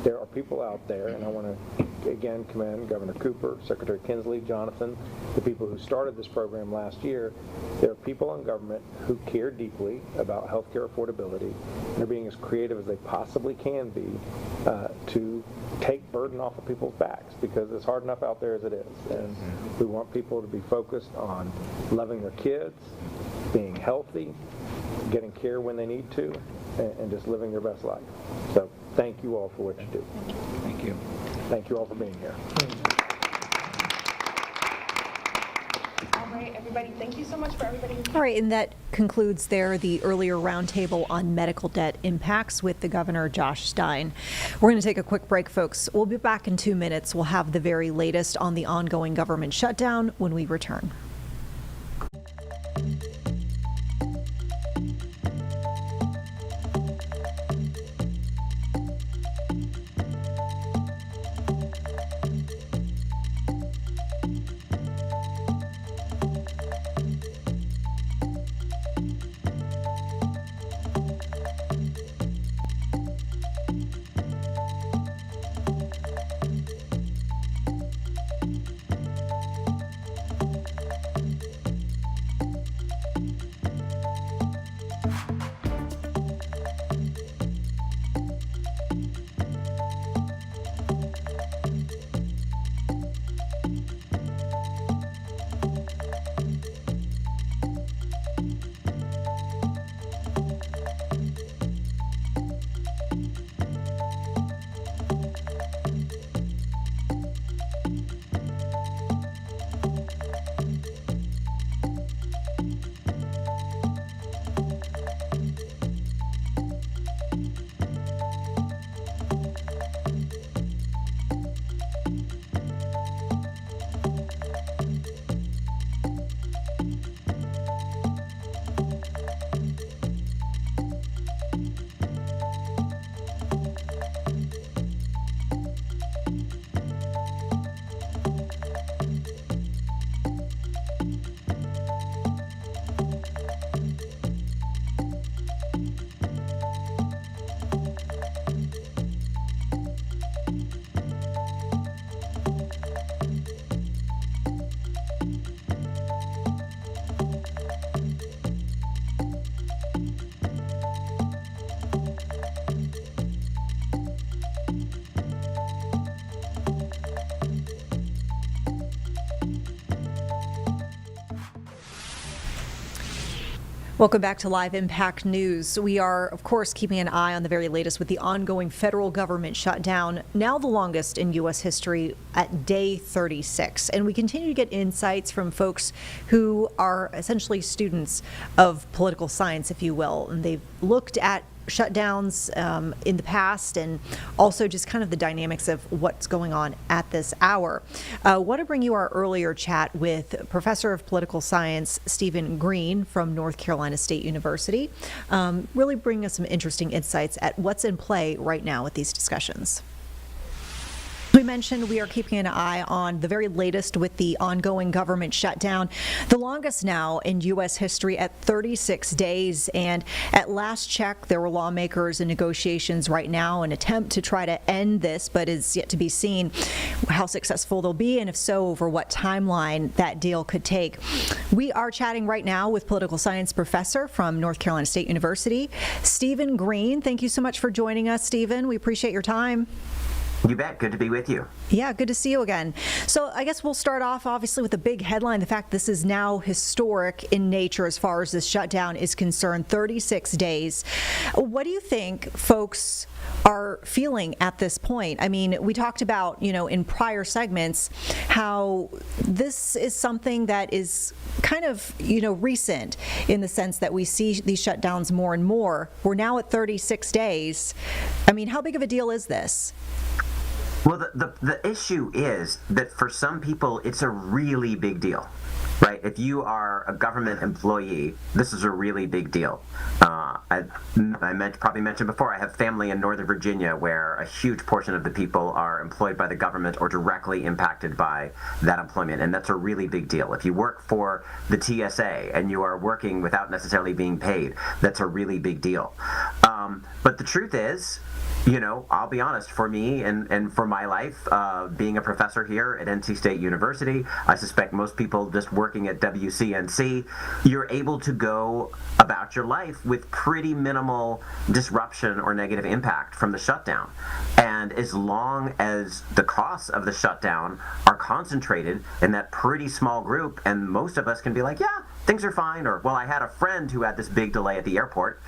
There are people out there, and I want to again commend Governor Cooper, Secretary Kinsley, Jonathan, the people who started this program last year. There are people in government who care deeply about healthcare affordability and are being as creative as they possibly can be to take burden off of people's backs, because it's hard enough out there as it is. And we want people to be focused on loving their kids, being healthy, getting care when they need to, and just living their best life. So thank you all for what you do. Thank you. Thank you all for being here. All right, everybody, thank you so much for everybody. All right, and that concludes the earlier roundtable on medical debt impacts with the Governor, Josh Stein. We're going to take a quick break, folks. We'll be back in 2 minutes. We'll have the very latest on the ongoing government shutdown when we return. Welcome back to Live Impact News. We are, of course, keeping an eye on the very latest with the ongoing federal government shutdown, now the longest in U.S. history at day 36. And we continue to get insights from folks who are essentially students of political science, if you will. And they've looked at shutdowns in the past, and also just kind of the dynamics of what's going on at this hour. I want to bring you our earlier chat with Professor of Political Science Stephen Green from North Carolina State University, really bring us some interesting insights at what's in play right now with these discussions. We mentioned we are keeping an eye on the very latest with the ongoing government shutdown, the longest now in U.S. history at 36 days. And at last check, there were lawmakers and negotiations right now, an attempt to try to end this, but is yet to be seen how successful they'll be, and if so, over what timeline that deal could take. We are chatting right now with political science professor from North Carolina State University, Stephen Green. Thank you so much for joining us, Stephen. We appreciate your time. You bet. Good to be with you. Yeah, good to see you again. So I guess we'll start off, obviously, with the big headline, the fact this is now historic in nature as far as this shutdown is concerned, 36 days. What do you think folks are feeling at this point. I mean, we talked about, in prior segments, how this is something that is kind of, recent in the sense that we see these shutdowns more and more. We're now at 36 days. I mean, how big of a deal is this? Well, the issue is that for some people, it's a really big deal, right? If you are a government employee, this is a really big deal. I probably mentioned before, I have family in Northern Virginia where a huge portion of the people are employed by the government or directly impacted by that employment, and that's a really big deal. If you work for the TSA and you are working without necessarily being paid, that's a really big deal. But the truth is, I'll be honest, for me and for my life, being a professor here at NC State University, I suspect most people just working at WCNC, you're able to go about your life with pretty minimal disruption or negative impact from the shutdown. And as long as the costs of the shutdown are concentrated in that pretty small group, and most of us can be like, yeah, things are fine, or, well, I had a friend who had this big delay at the airport,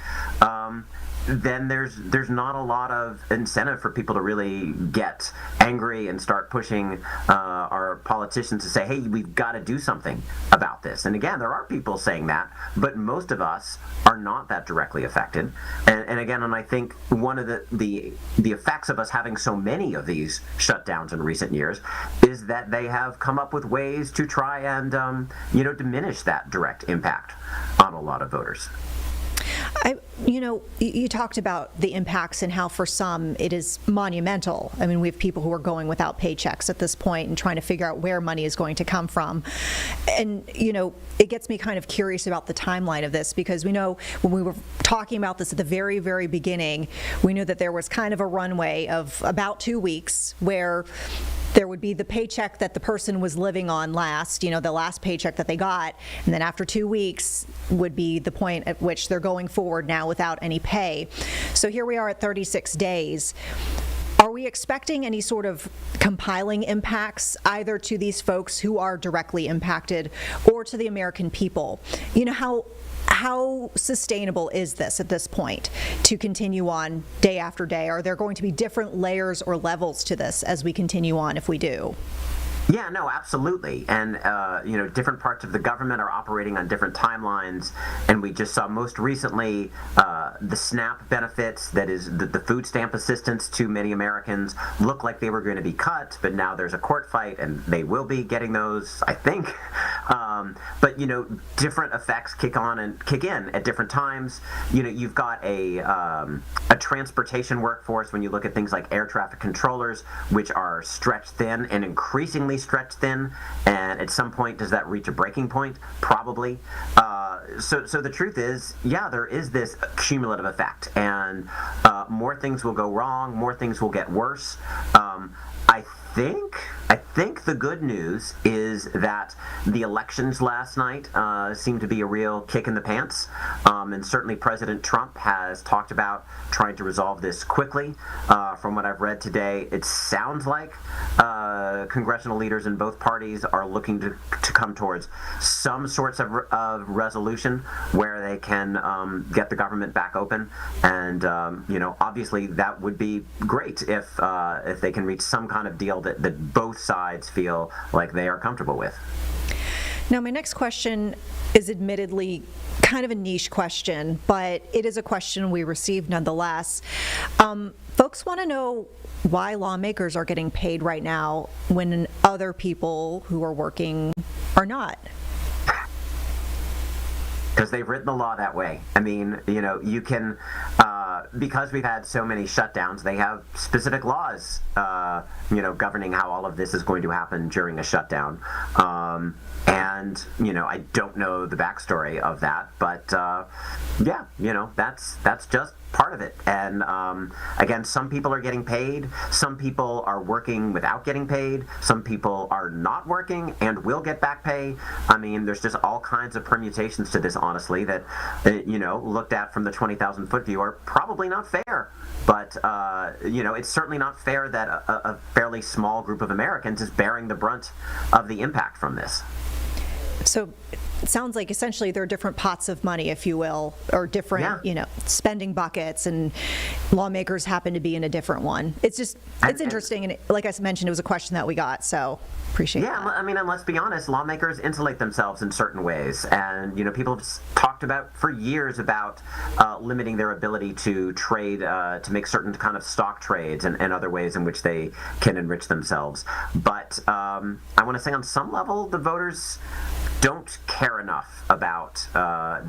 then there's not a lot of incentive for people to really get angry and start pushing our politicians to say, hey, we've got to do something about this. And again, there are people saying that, but most of us are not that directly affected. And again, and I think one of the effects of us having so many of these shutdowns in recent years is that they have come up with ways to try and diminish that direct impact on a lot of voters. You talked about the impacts and how for some it is monumental. I mean, we have people who are going without paychecks at this point and trying to figure out where money is going to come from. And, it gets me kind of curious about the timeline of this, because we know when we were talking about this at the very, very beginning, we knew that there was kind of a runway of about 2 weeks where there would be the paycheck that the person was living on last, the last paycheck that they got, and then after 2 weeks would be the point at which they're going forward now without any pay. So here we are at 36 days. Are we expecting any sort of compiling impacts either to these folks who are directly impacted or to the American people? How sustainable is this at this point to continue on day after day? Are there going to be different layers or levels to this as we continue on if we do? Yeah, no, absolutely. And, different parts of the government are operating on different timelines. And we just saw most recently the SNAP benefits, that is the food stamp assistance to many Americans, look like they were going to be cut, but now there's a court fight and they will be getting those, I think. But, different effects kick in at different times. You've got a transportation workforce when you look at things like air traffic controllers, which are stretched thin and increasingly stretched thin, and at some point does that reach a breaking point? Probably. So the truth is, yeah, there is this cumulative effect, and more things will go wrong, more things will get worse. I think the good news is that the elections last night seemed to be a real kick in the pants, and certainly President Trump has talked about trying to resolve this quickly. From what I've read today, it sounds like congressional leaders in both parties are looking to come towards some sorts of resolution where they can get the government back open, and obviously that would be great if they can reach some kind of deal that both sides feel like they are comfortable with. Now, my next question is admittedly kind of a niche question, but it is a question we received nonetheless. Folks want to know why lawmakers are getting paid right now when other people who are working are not. Because they've written the law that way. I mean, you can, because we've had so many shutdowns, they have specific laws, governing how all of this is going to happen during a shutdown. And, I don't know the backstory of that, but, yeah, that's just part of it. And again, some people are getting paid, some people are working without getting paid, some people are not working and will get back pay. I mean, there's just all kinds of permutations to this, honestly, that looked at from the 20,000 foot view are probably not fair. But it's certainly not fair that a fairly small group of Americans is bearing the brunt of the impact from this. So it sounds like essentially there are different pots of money, if you will, or different, spending buckets, and lawmakers happen to be in a different one. It's just, it's interesting, and like I mentioned, it was a question that we got, so appreciate that. Yeah, I mean, and let's be honest, lawmakers insulate themselves in certain ways, and people have talked about for years about limiting their ability to trade, to make certain kind of stock trades and other ways in which they can enrich themselves. But I want to say on some level, the voters don't care enough about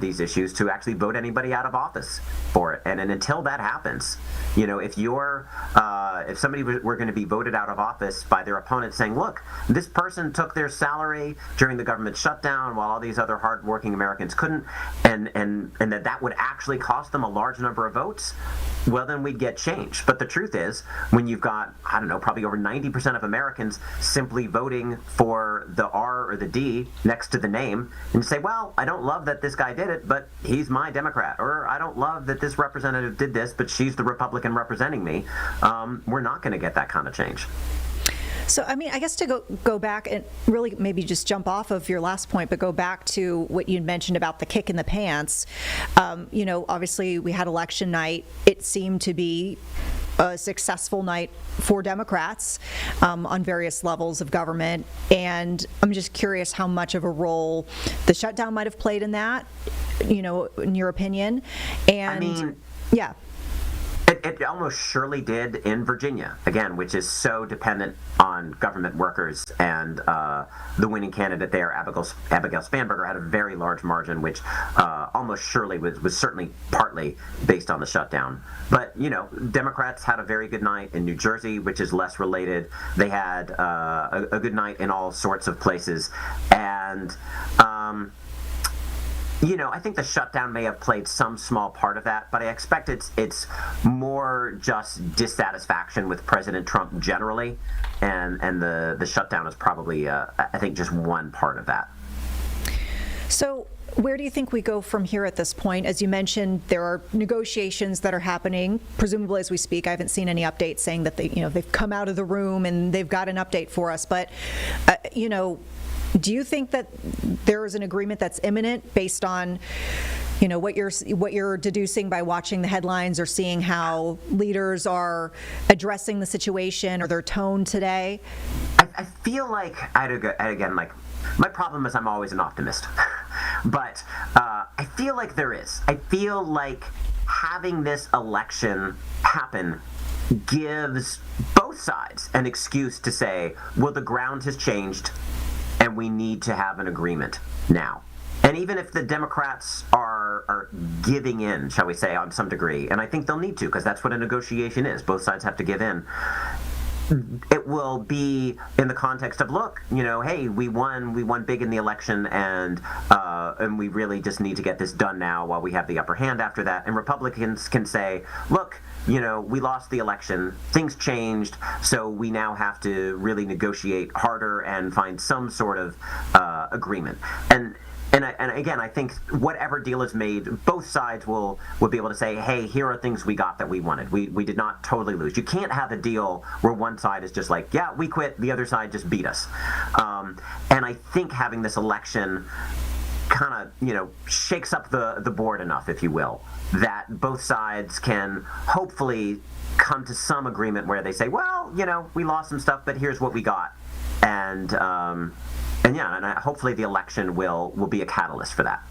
these issues to actually vote anybody out of office for it. And until that happens, if somebody were going to be voted out of office by their opponent saying, look, this person took their salary during the government shutdown while all these other hardworking Americans couldn't, and that would actually cost them a large number of votes, well, then we'd get change. But the truth is, when you've got, I don't know, probably over 90% of Americans simply voting for the R or the D next to the name, and you say, well, I don't love that this guy did it, but he's my Democrat, or I don't love that this representative did this, but she's the Republican representing me, we're not going to get that kind of change. So, I mean, I guess to go back and really maybe just jump off of your last point, but go back to what you mentioned about the kick in the pants. Obviously we had election night. It seemed to be a successful night for Democrats on various levels of government. And I'm just curious how much of a role the shutdown might have played in that, in your opinion. And yeah. It almost surely did in Virginia, again, which is so dependent on government workers, and the winning candidate there, Abigail Spanberger, had a very large margin, which almost surely was certainly partly based on the shutdown. But, Democrats had a very good night in New Jersey, which is less related. They had a good night in all sorts of places. And I think the shutdown may have played some small part of that, but I expect it's more just dissatisfaction with President Trump generally, and the shutdown is probably, I think, just one part of that. So where do you think we go from here at this point? As you mentioned, there are negotiations that are happening, presumably as we speak. I haven't seen any updates saying that they've come out of the room and they've got an update for us, but do you think that there is an agreement that's imminent based on, what you're deducing by watching the headlines or seeing how leaders are addressing the situation or their tone today? I feel like, my problem is I'm always an optimist, but I feel like there is. I feel like having this election happen gives both sides an excuse to say, well, the ground has changed, and we need to have an agreement now. And even if the Democrats are giving in, shall we say, on some degree, and I think they'll need to, because that's what a negotiation is, both sides have to give in, it will be in the context of, look, hey, we won big in the election, and we really just need to get this done now while we have the upper hand after that. And Republicans can say, look, we lost the election, things changed, so we now have to really negotiate harder and find some sort of agreement. And again, I think whatever deal is made, both sides will be able to say, hey, here are things we got that we wanted. We did not totally lose. You can't have a deal where one side is just like, yeah, we quit, the other side just beat us. And I think having this election kind of, shakes up the board enough, if you will, that both sides can hopefully come to some agreement where they say, well, we lost some stuff, but here's what we got. And hopefully the election will be a catalyst for that.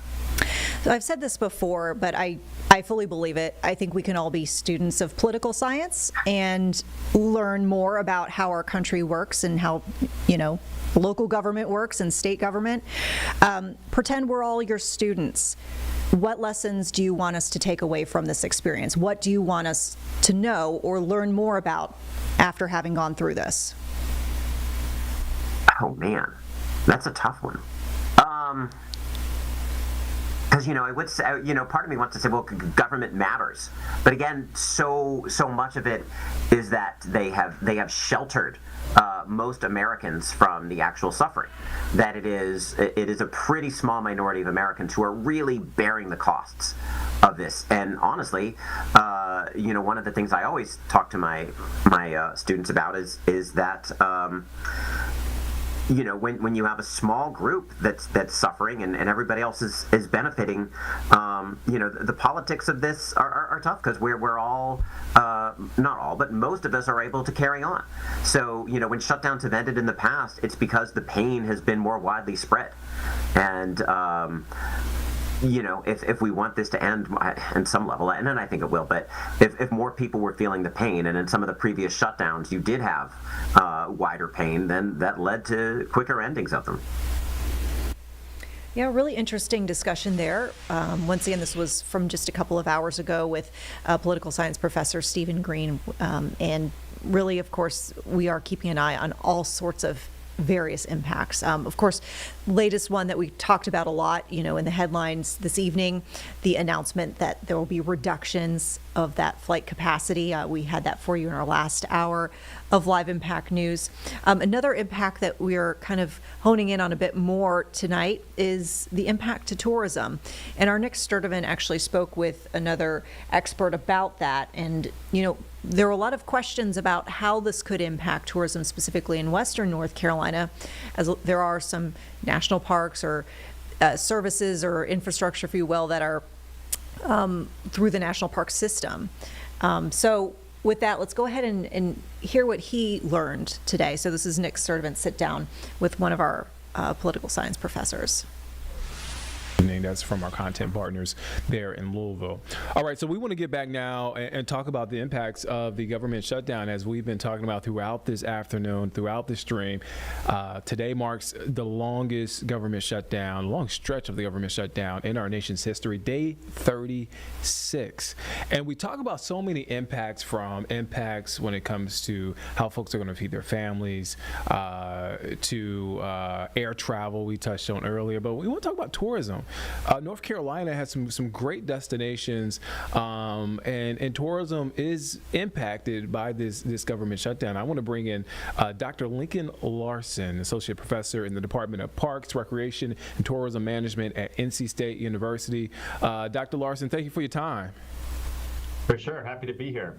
So I've said this before, but I fully believe it. I think we can all be students of political science and learn more about how our country works and how, local government works and state government. Pretend we're all your students. What lessons do you want us to take away from this experience? What do you want us to know or learn more about after having gone through this? Oh, man. That's a tough one. Because, I would say, part of me wants to say, well, government matters. But again, so much of it is that they have sheltered most Americans from the actual suffering. That it is a pretty small minority of Americans who are really bearing the costs of this. And honestly, one of the things I always talk to my students about is that when you have a small group that's suffering and everybody else is benefiting, the politics of this are tough because we're all, not all, but most of us are able to carry on. So, when shutdowns have ended in the past, it's because the pain has been more widely spread. And, if we want this to end in some level, and then I think it will, but if more people were feeling the pain, and in some of the previous shutdowns you did have wider pain, then that led to quicker endings of them. Yeah, really interesting discussion there. Once again, this was from just a couple of hours ago with political science professor Stephen Green. And really, of course, we are keeping an eye on all sorts of various impacts. Of course, latest one that we talked about a lot, in the headlines this evening, the announcement that there will be reductions of that flight capacity. We had that for you in our last hour of Live Impact News. Another impact that we're kind of honing in on a bit more tonight is the impact to tourism. And our Nick Sturdivant actually spoke with another expert about that. And, there are a lot of questions about how this could impact tourism, specifically in Western North Carolina, as there are some national parks or services or infrastructure, if you will, that are through the national park system. So with that, let's go ahead and hear what he learned today. So this is Nick Sturdivant sit down with one of our political science professors. That's from our content partners there in Louisville. All right, so we want to get back now and talk about the impacts of the government shutdown, as we've been talking about throughout this afternoon, throughout the stream. Today marks the longest government shutdown, long stretch of the government shutdown in our nation's history, day 36. And we talk about so many impacts when it comes to how folks are going to feed their families, to air travel we touched on earlier, but we want to talk about tourism. North Carolina has some great destinations, and tourism is impacted by this government shutdown. I want to bring in Dr. Lincoln Larson, Associate Professor in the Department of Parks, Recreation, and Tourism Management at NC State University. Dr. Larson, thank you for your time. For sure. Happy to be here.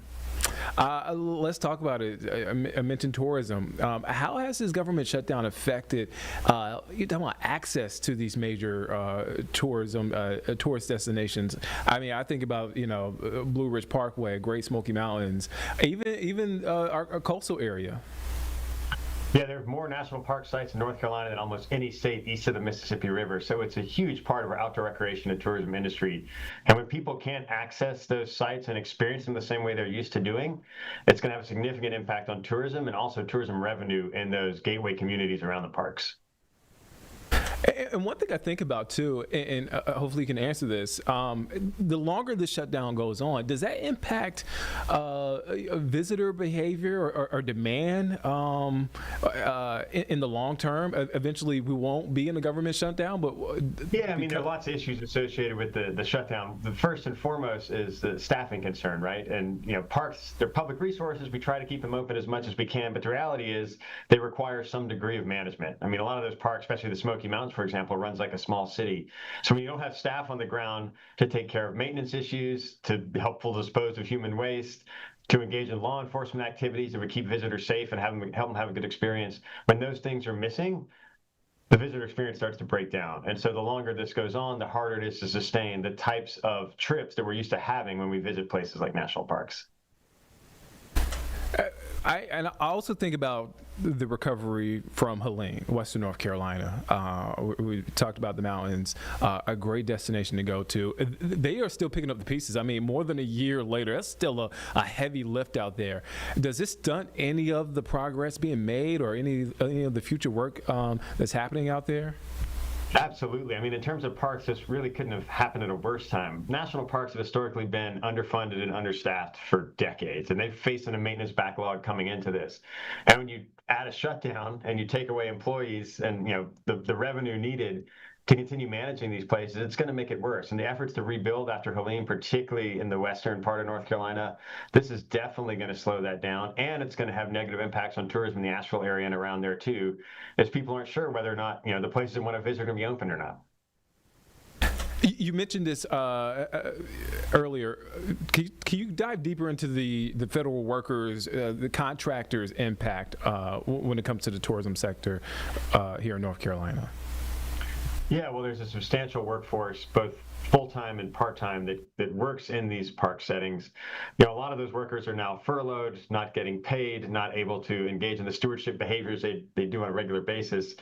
Let's talk about it. I mentioned tourism. How has this government shutdown affected you're talking about access to these major tourist destinations? I mean, I think about Blue Ridge Parkway, Great Smoky Mountains, even our coastal area. Yeah, there are more national park sites in North Carolina than almost any state east of the Mississippi River. So it's a huge part of our outdoor recreation and tourism industry. And when people can't access those sites and experience them the same way they're used to doing, it's going to have a significant impact on tourism and also tourism revenue in those gateway communities around the parks. And one thing I think about too, and hopefully you can answer this, the longer the shutdown goes on, does that impact visitor behavior or demand in the long term? Eventually we won't be in a government shutdown, but yeah, I mean, there are lots of issues associated with the shutdown. The first and foremost is the staffing concern, right? And parks, they're public resources. We try to keep them open as much as we can, but the reality is they require some degree of management. I mean, a lot of those parks, especially the Smoky Mountains, for example, runs like a small city. So when you don't have staff on the ground to take care of maintenance issues, to helpful dispose of human waste, to engage in law enforcement activities that would keep visitors safe and help them have a good experience, when those things are missing, the visitor experience starts to break down. And so the longer this goes on, the harder it is to sustain the types of trips that we're used to having when we visit places like national parks. I also think about the recovery from Helene, Western North Carolina. We talked about the mountains, a great destination to go to. They are still picking up the pieces. I mean, more than a year later, that's still a heavy lift out there. Does this stunt any of the progress being made or any of the future work that's happening out there? Absolutely. I mean, in terms of parks, this really couldn't have happened at a worse time. National parks have historically been underfunded and understaffed for decades, and they've faced a maintenance backlog coming into this. And when you add a shutdown and you take away employees and the revenue needed to continue managing these places, it's going to make it worse. And the efforts to rebuild after Helene, particularly in the western part of North Carolina, this is definitely going to slow that down. And it's going to have negative impacts on tourism in the Asheville area and around there too, as people aren't sure whether or not the places they want to visit are going to be open or not. You mentioned this earlier. Can you dive deeper into the federal workers, the contractors' impact when it comes to the tourism sector here in North Carolina? Yeah, well, there's a substantial workforce, both full-time and part-time, that works in these park settings. A lot of those workers are now furloughed, not getting paid, not able to engage in the stewardship behaviors they do on a regular basis.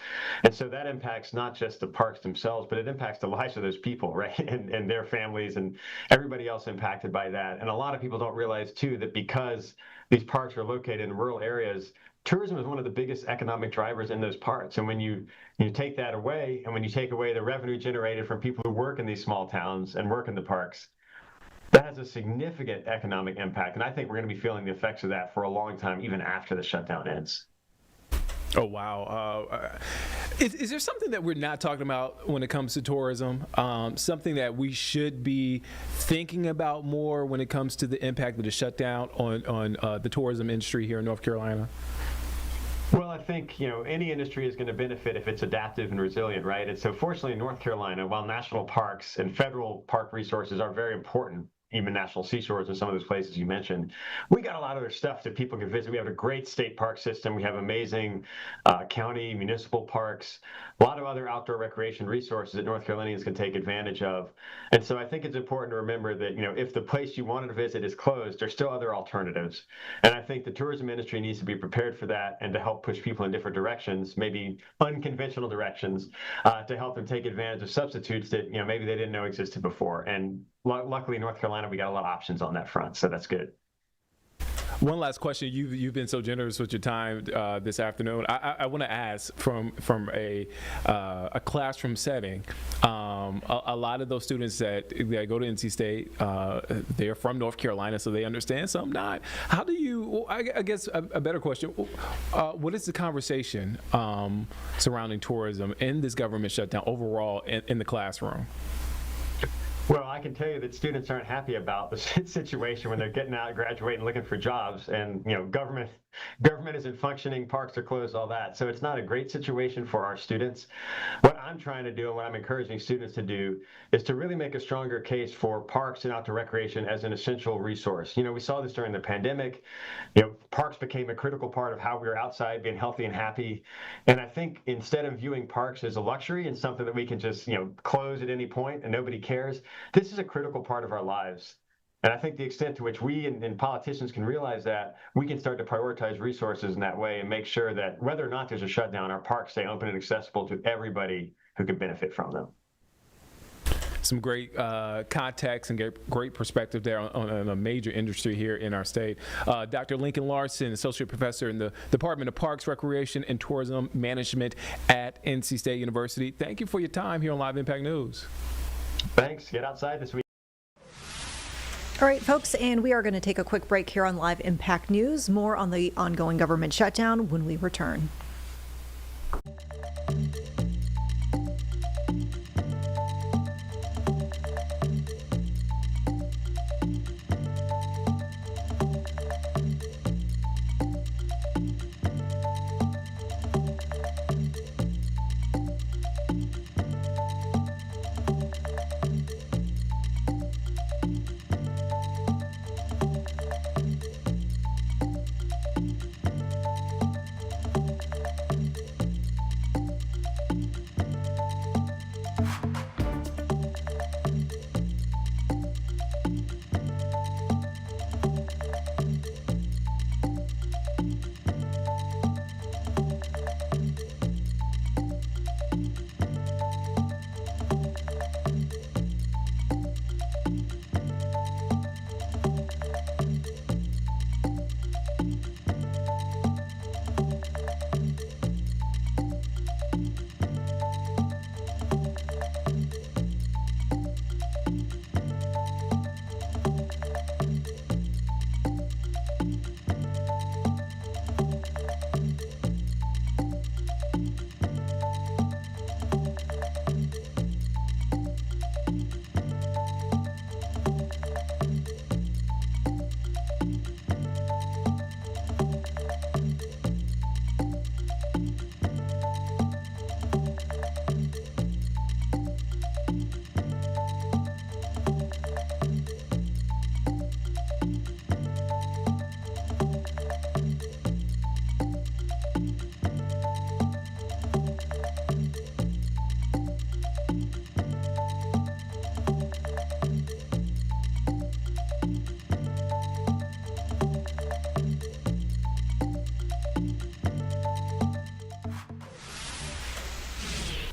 And so that impacts not just the parks themselves, but it impacts the lives of those people, right? And their families and everybody else impacted by that. And a lot of people don't realize, too, that because these parks are located in rural areas, tourism is one of the biggest economic drivers in those parts. And when you take that away, and when you take away the revenue generated from people who work in these small towns and work in the parks, that has a significant economic impact. And I think we're going to be feeling the effects of that for a long time, even after the shutdown ends. Oh, wow. Is there something that we're not talking about when it comes to tourism? Something that we should be thinking about more when it comes to the impact of the shutdown on the tourism industry here in North Carolina? Well, I think, any industry is going to benefit if it's adaptive and resilient, right? And so fortunately in North Carolina, while national parks and federal park resources are very important, even national seashores and some of those places you mentioned, we got a lot of other stuff that people can visit. We have a great state park system. We have amazing county, municipal parks, a lot of other outdoor recreation resources that North Carolinians can take advantage of. And so I think it's important to remember that, if the place you wanted to visit is closed, there's still other alternatives. And I think the tourism industry needs to be prepared for that and to help push people in different directions, maybe unconventional directions, to help them take advantage of substitutes that, maybe they didn't know existed before. And luckily, North Carolina, we got a lot of options on that front, so that's good. One last question. You've been so generous with your time this afternoon. I want to ask from a classroom setting. A lot of those students that go to NC State, they're from North Carolina, so they understand some not. How do you? I guess a better question. What is the conversation surrounding tourism in this government shutdown overall in the classroom? Well, I can tell you that students aren't happy about the situation when they're getting out, graduating, looking for jobs, and government isn't functioning, parks are closed, all that. So it's not a great situation for our students. What I'm trying to do and what I'm encouraging students to do is to really make a stronger case for parks and outdoor recreation as an essential resource. We saw this during the pandemic. Parks became a critical part of how we were outside, being healthy and happy. And I think instead of viewing parks as a luxury and something that we can just close at any point and nobody cares, this is a critical part of our lives. And I think the extent to which we and politicians can realize that, we can start to prioritize resources in that way and make sure that whether or not there's a shutdown, our parks stay open and accessible to everybody who can benefit from them. Some great context and great perspective there on a major industry here in our state. Dr. Lincoln Larson, Associate Professor in the Department of Parks, Recreation, and Tourism Management at NC State University. Thank you for your time here on Live Impact News. Thanks. Get outside this week. All right, folks, and we are going to take a quick break here on Live Impact News. More on the ongoing government shutdown when we return.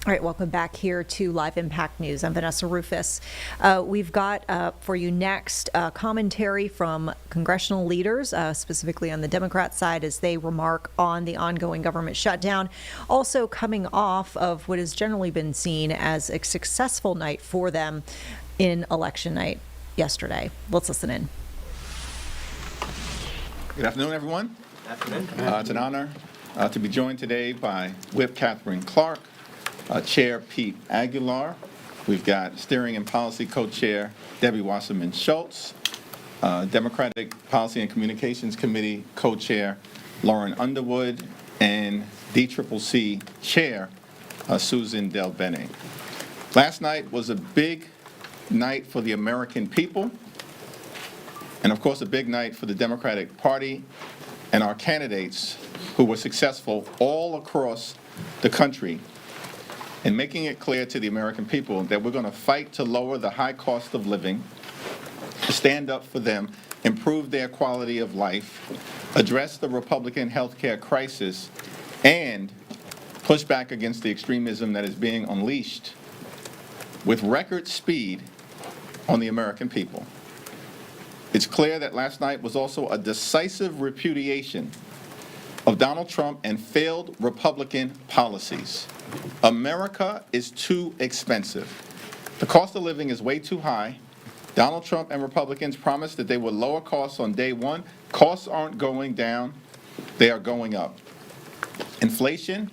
All right, welcome back here to Live Impact News. I'm Vanessa Rufus. We've got for you next commentary from congressional leaders, specifically on the Democrat side, as they remark on the ongoing government shutdown. Also coming off of what has generally been seen as a successful night for them in election night yesterday. Let's listen in. Good afternoon, everyone. Good afternoon. It's an honor to be joined today by Whip Catherine Clark, Chair Pete Aguilar. We've got Steering and Policy Co-Chair Debbie Wasserman Schultz, Democratic Policy and Communications Committee Co-Chair Lauren Underwood, and DCCC Chair Susan Del Bene. Last night was a big night for the American people, and of course a big night for the Democratic Party and our candidates who were successful all across the country in making it clear to the American people that we're going to fight to lower the high cost of living, stand up for them, improve their quality of life, address the Republican health care crisis, and push back against the extremism that is being unleashed with record speed on the American people. It's clear that last night was also a decisive repudiation of Donald Trump and failed Republican policies. America is too expensive. The cost of living is way too high. Donald Trump and Republicans promised that they would lower costs on day one. Costs aren't going down, they are going up. Inflation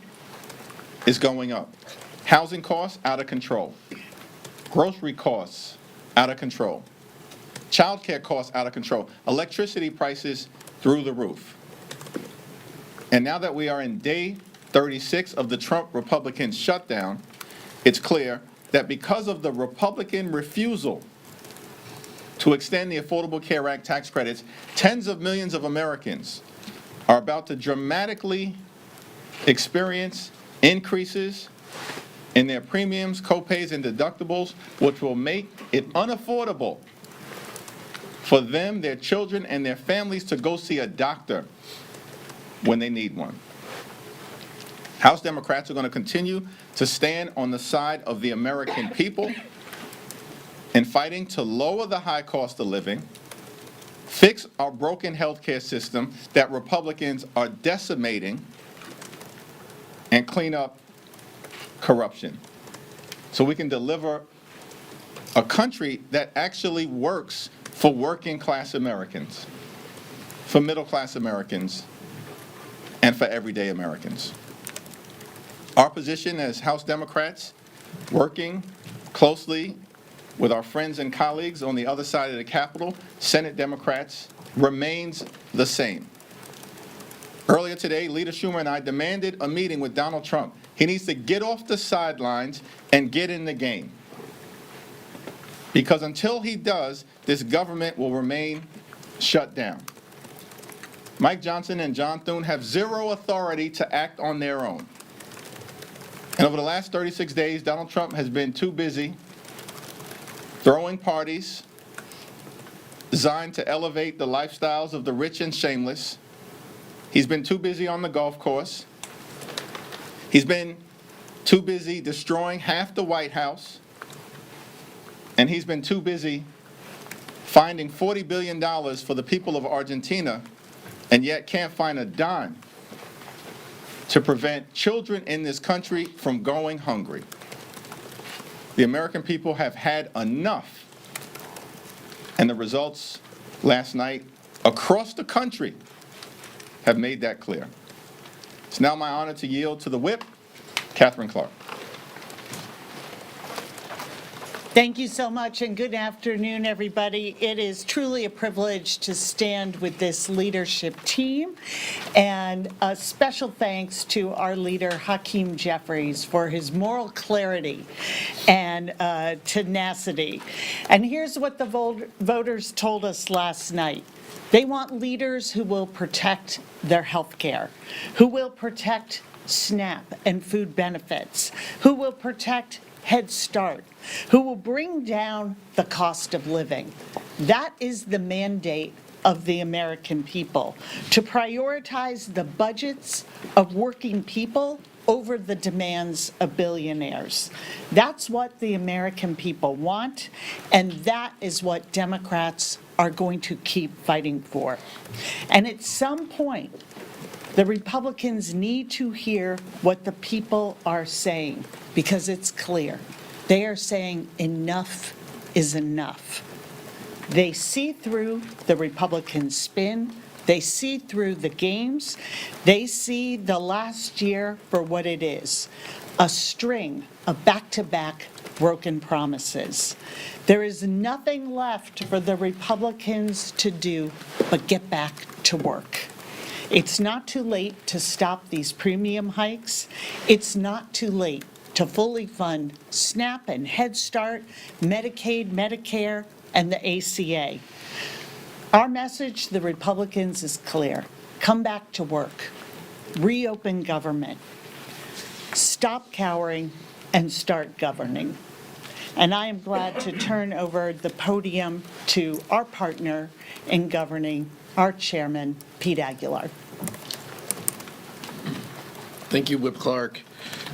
is going up. Housing costs out of control. Grocery costs out of control. Child care costs out of control. Electricity prices through the roof. And now that we are in day 36 of the Trump Republican shutdown, it's clear that because of the Republican refusal to extend the Affordable Care Act tax credits, tens of millions of Americans are about to dramatically experience increases in their premiums, copays, and deductibles, which will make it unaffordable for them, their children, and their families to go see a doctor when they need one. House Democrats are going to continue to stand on the side of the American people in fighting to lower the high cost of living, fix our broken health care system that Republicans are decimating, and clean up corruption so we can deliver a country that actually works for working class Americans, for middle class Americans, and for everyday Americans. Our position as House Democrats, working closely with our friends and colleagues on the other side of the Capitol, Senate Democrats, remains the same. Earlier today, Leader Schumer and I demanded a meeting with Donald Trump. He needs to get off the sidelines and get in the game. Because until he does, this government will remain shut down. Mike Johnson and John Thune have zero authority to act on their own. And over the last 36 days, Donald Trump has been too busy throwing parties designed to elevate the lifestyles of the rich and shameless. He's been too busy on the golf course. He's been too busy destroying half the White House. And he's been too busy finding $40 billion for the people of Argentina, and yet can't find a dime to prevent children in this country from going hungry. The American people have had enough, and the results last night across the country have made that clear. It's now my honor to yield to the whip, Catherine Clark. Thank you so much, and good afternoon, everybody. It is truly a privilege to stand with this leadership team, and a special thanks to our leader, Hakeem Jeffries, for his moral clarity and tenacity. And here's what the voters told us last night. They want leaders who will protect their health care, who will protect SNAP and food benefits, who will protect Head Start, who will bring down the cost of living. That is the mandate of the American people, to prioritize the budgets of working people over the demands of billionaires. That's what the American people want, and that is what Democrats are going to keep fighting for. And at some point, the Republicans need to hear what the people are saying, because it's clear. They are saying enough is enough. They see through the Republican spin. They see through the games. They see the last year for what it is, a string of back-to-back broken promises. There is nothing left for the Republicans to do but get back to work. It's not too late to stop these premium hikes. It's not too late to fully fund SNAP and Head Start, Medicaid, Medicare, and the ACA. Our message to the Republicans is clear. Come back to work. Reopen government. Stop cowering and start governing. And I am glad to turn over the podium to our partner in governing, our chairman, Pete Aguilar. Thank you, Whip Clark.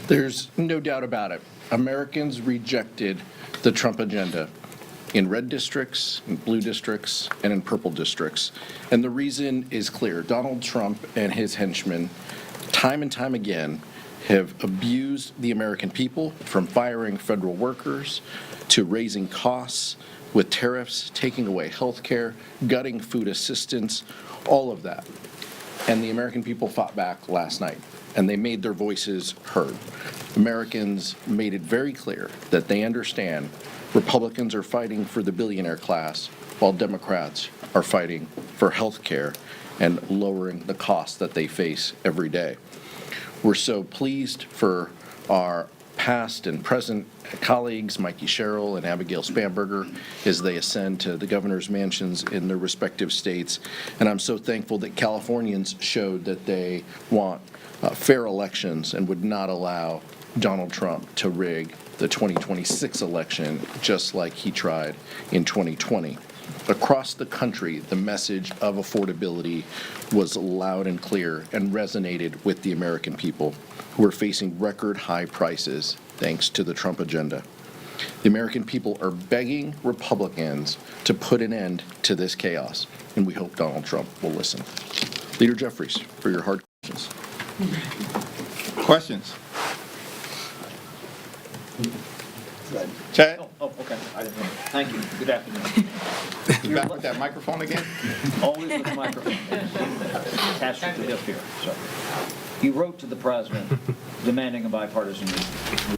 There's no doubt about it. Americans rejected the Trump agenda in red districts, in blue districts, and in purple districts. And the reason is clear. Donald Trump and his henchmen, time and time again, have abused the American people, from firing federal workers to raising costs with tariffs, taking away health care, gutting food assistance, all of that. And the American people fought back last night, and they made their voices heard. Americans made it very clear that they understand Republicans are fighting for the billionaire class, while Democrats are fighting for health care and lowering the costs that they face every day. We're so pleased for our past and present colleagues, Mikey Sherrill and Abigail Spanberger, as they ascend to the governor's mansions in their respective states. And I'm so thankful that Californians showed that they want fair elections and would not allow Donald Trump to rig the 2026 election just like he tried in 2020. Across the country, the message of affordability was loud and clear and resonated with the American people, who are facing record high prices thanks to the Trump agenda. The American people are begging Republicans to put an end to this chaos, and we hope Donald Trump will listen. Leader Jeffries, for your hard questions. Questions? Chad? Oh, okay. I didn't know. Thank you. Good afternoon. You back with that microphone again? Always with the microphone. Attached to the hip here. So, you wrote to the president demanding a bipartisan meeting.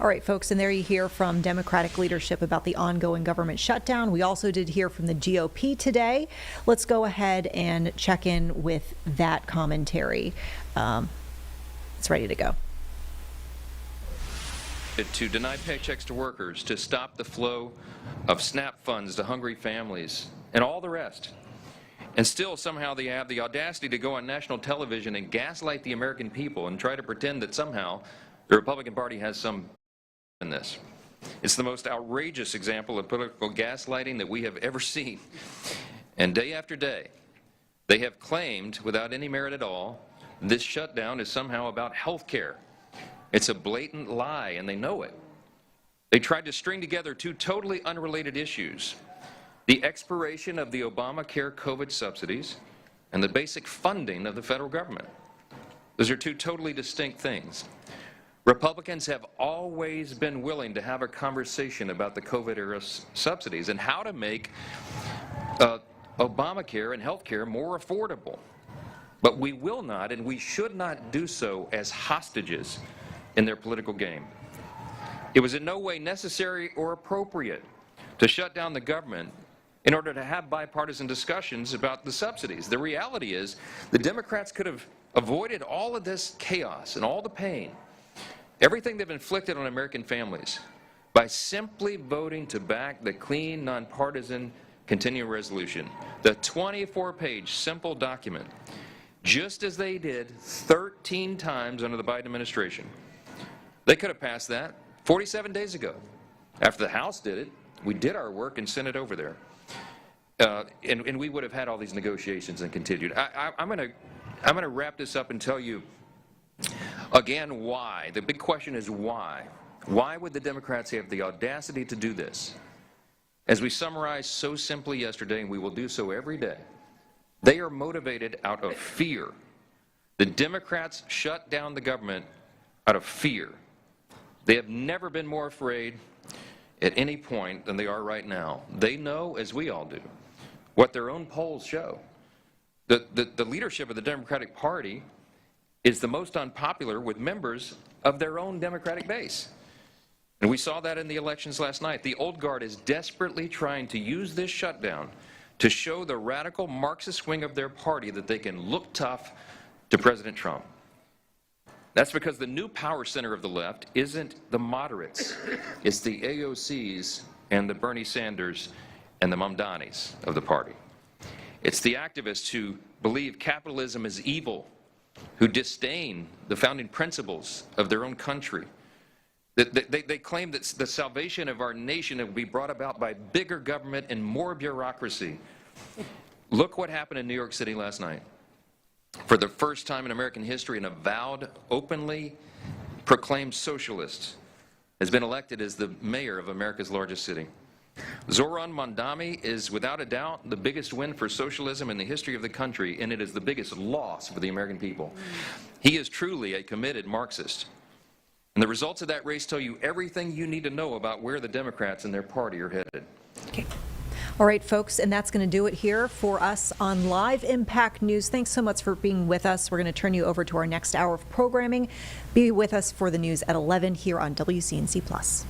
All right, folks, and there you hear from Democratic leadership about the ongoing government shutdown. We also did hear from the GOP today. Let's go ahead and check in with that commentary. It's ready to go. To deny paychecks to workers, to stop the flow of SNAP funds to hungry families, and all the rest. And still, somehow, they have the audacity to go on national television and gaslight the American people and try to pretend that somehow the Republican Party has some in this. It's the most outrageous example of political gaslighting that we have ever seen. And day after day, they have claimed, without any merit at all, this shutdown is somehow about health care. It's a blatant lie, and they know it. They tried to string together two totally unrelated issues: the expiration of the Obamacare COVID subsidies and the basic funding of the federal government. Those are two totally distinct things. Republicans have always been willing to have a conversation about the COVID-era subsidies and how to make Obamacare and health care more affordable. But we will not, and we should not do so as hostages in their political game. It was in no way necessary or appropriate to shut down the government in order to have bipartisan discussions about the subsidies. The reality is the Democrats could have avoided all of this chaos and all the pain, everything they've inflicted on American families, by simply voting to back the clean, nonpartisan continuing resolution, the 24-page simple document, just as they did 13 times under the Biden administration. They could have passed that 47 days ago. After the House did it, we did our work and sent it over there. And we would have had all these negotiations and continued. I'm going to wrap this up and tell you Again, why? The big question is why? Why would the Democrats have the audacity to do this? As we summarized so simply yesterday, and we will do so every day, they are motivated out of fear. The Democrats shut down the government out of fear. They have never been more afraid at any point than they are right now. They know, as we all do, what their own polls show. The leadership of the Democratic Party is the most unpopular with members of their own Democratic base. And we saw that in the elections last night. The old guard is desperately trying to use this shutdown to show the radical Marxist wing of their party that they can look tough to President Trump. That's because the new power center of the left isn't the moderates. It's the AOCs and the Bernie Sanders and the Mamdanis of the party. It's the activists who believe capitalism is evil, who disdain the founding principles of their own country. They claim that the salvation of our nation will be brought about by bigger government and more bureaucracy. Look what happened in New York City last night. For the first time in American history, an avowed, openly proclaimed socialist has been elected as the mayor of America's largest city. Zoran Mondani is without a doubt the biggest win for socialism in the history of the country, and it is the biggest loss for the American people. He is truly a committed Marxist. And the results of that race tell you everything you need to know about where the Democrats and their party are headed. Okay. All right, folks, and that's going to do it here for us on Live Impact News. Thanks so much for being with us. We're going to turn you over to our next hour of programming. Be with us for the news at 11 here on WCNC Plus.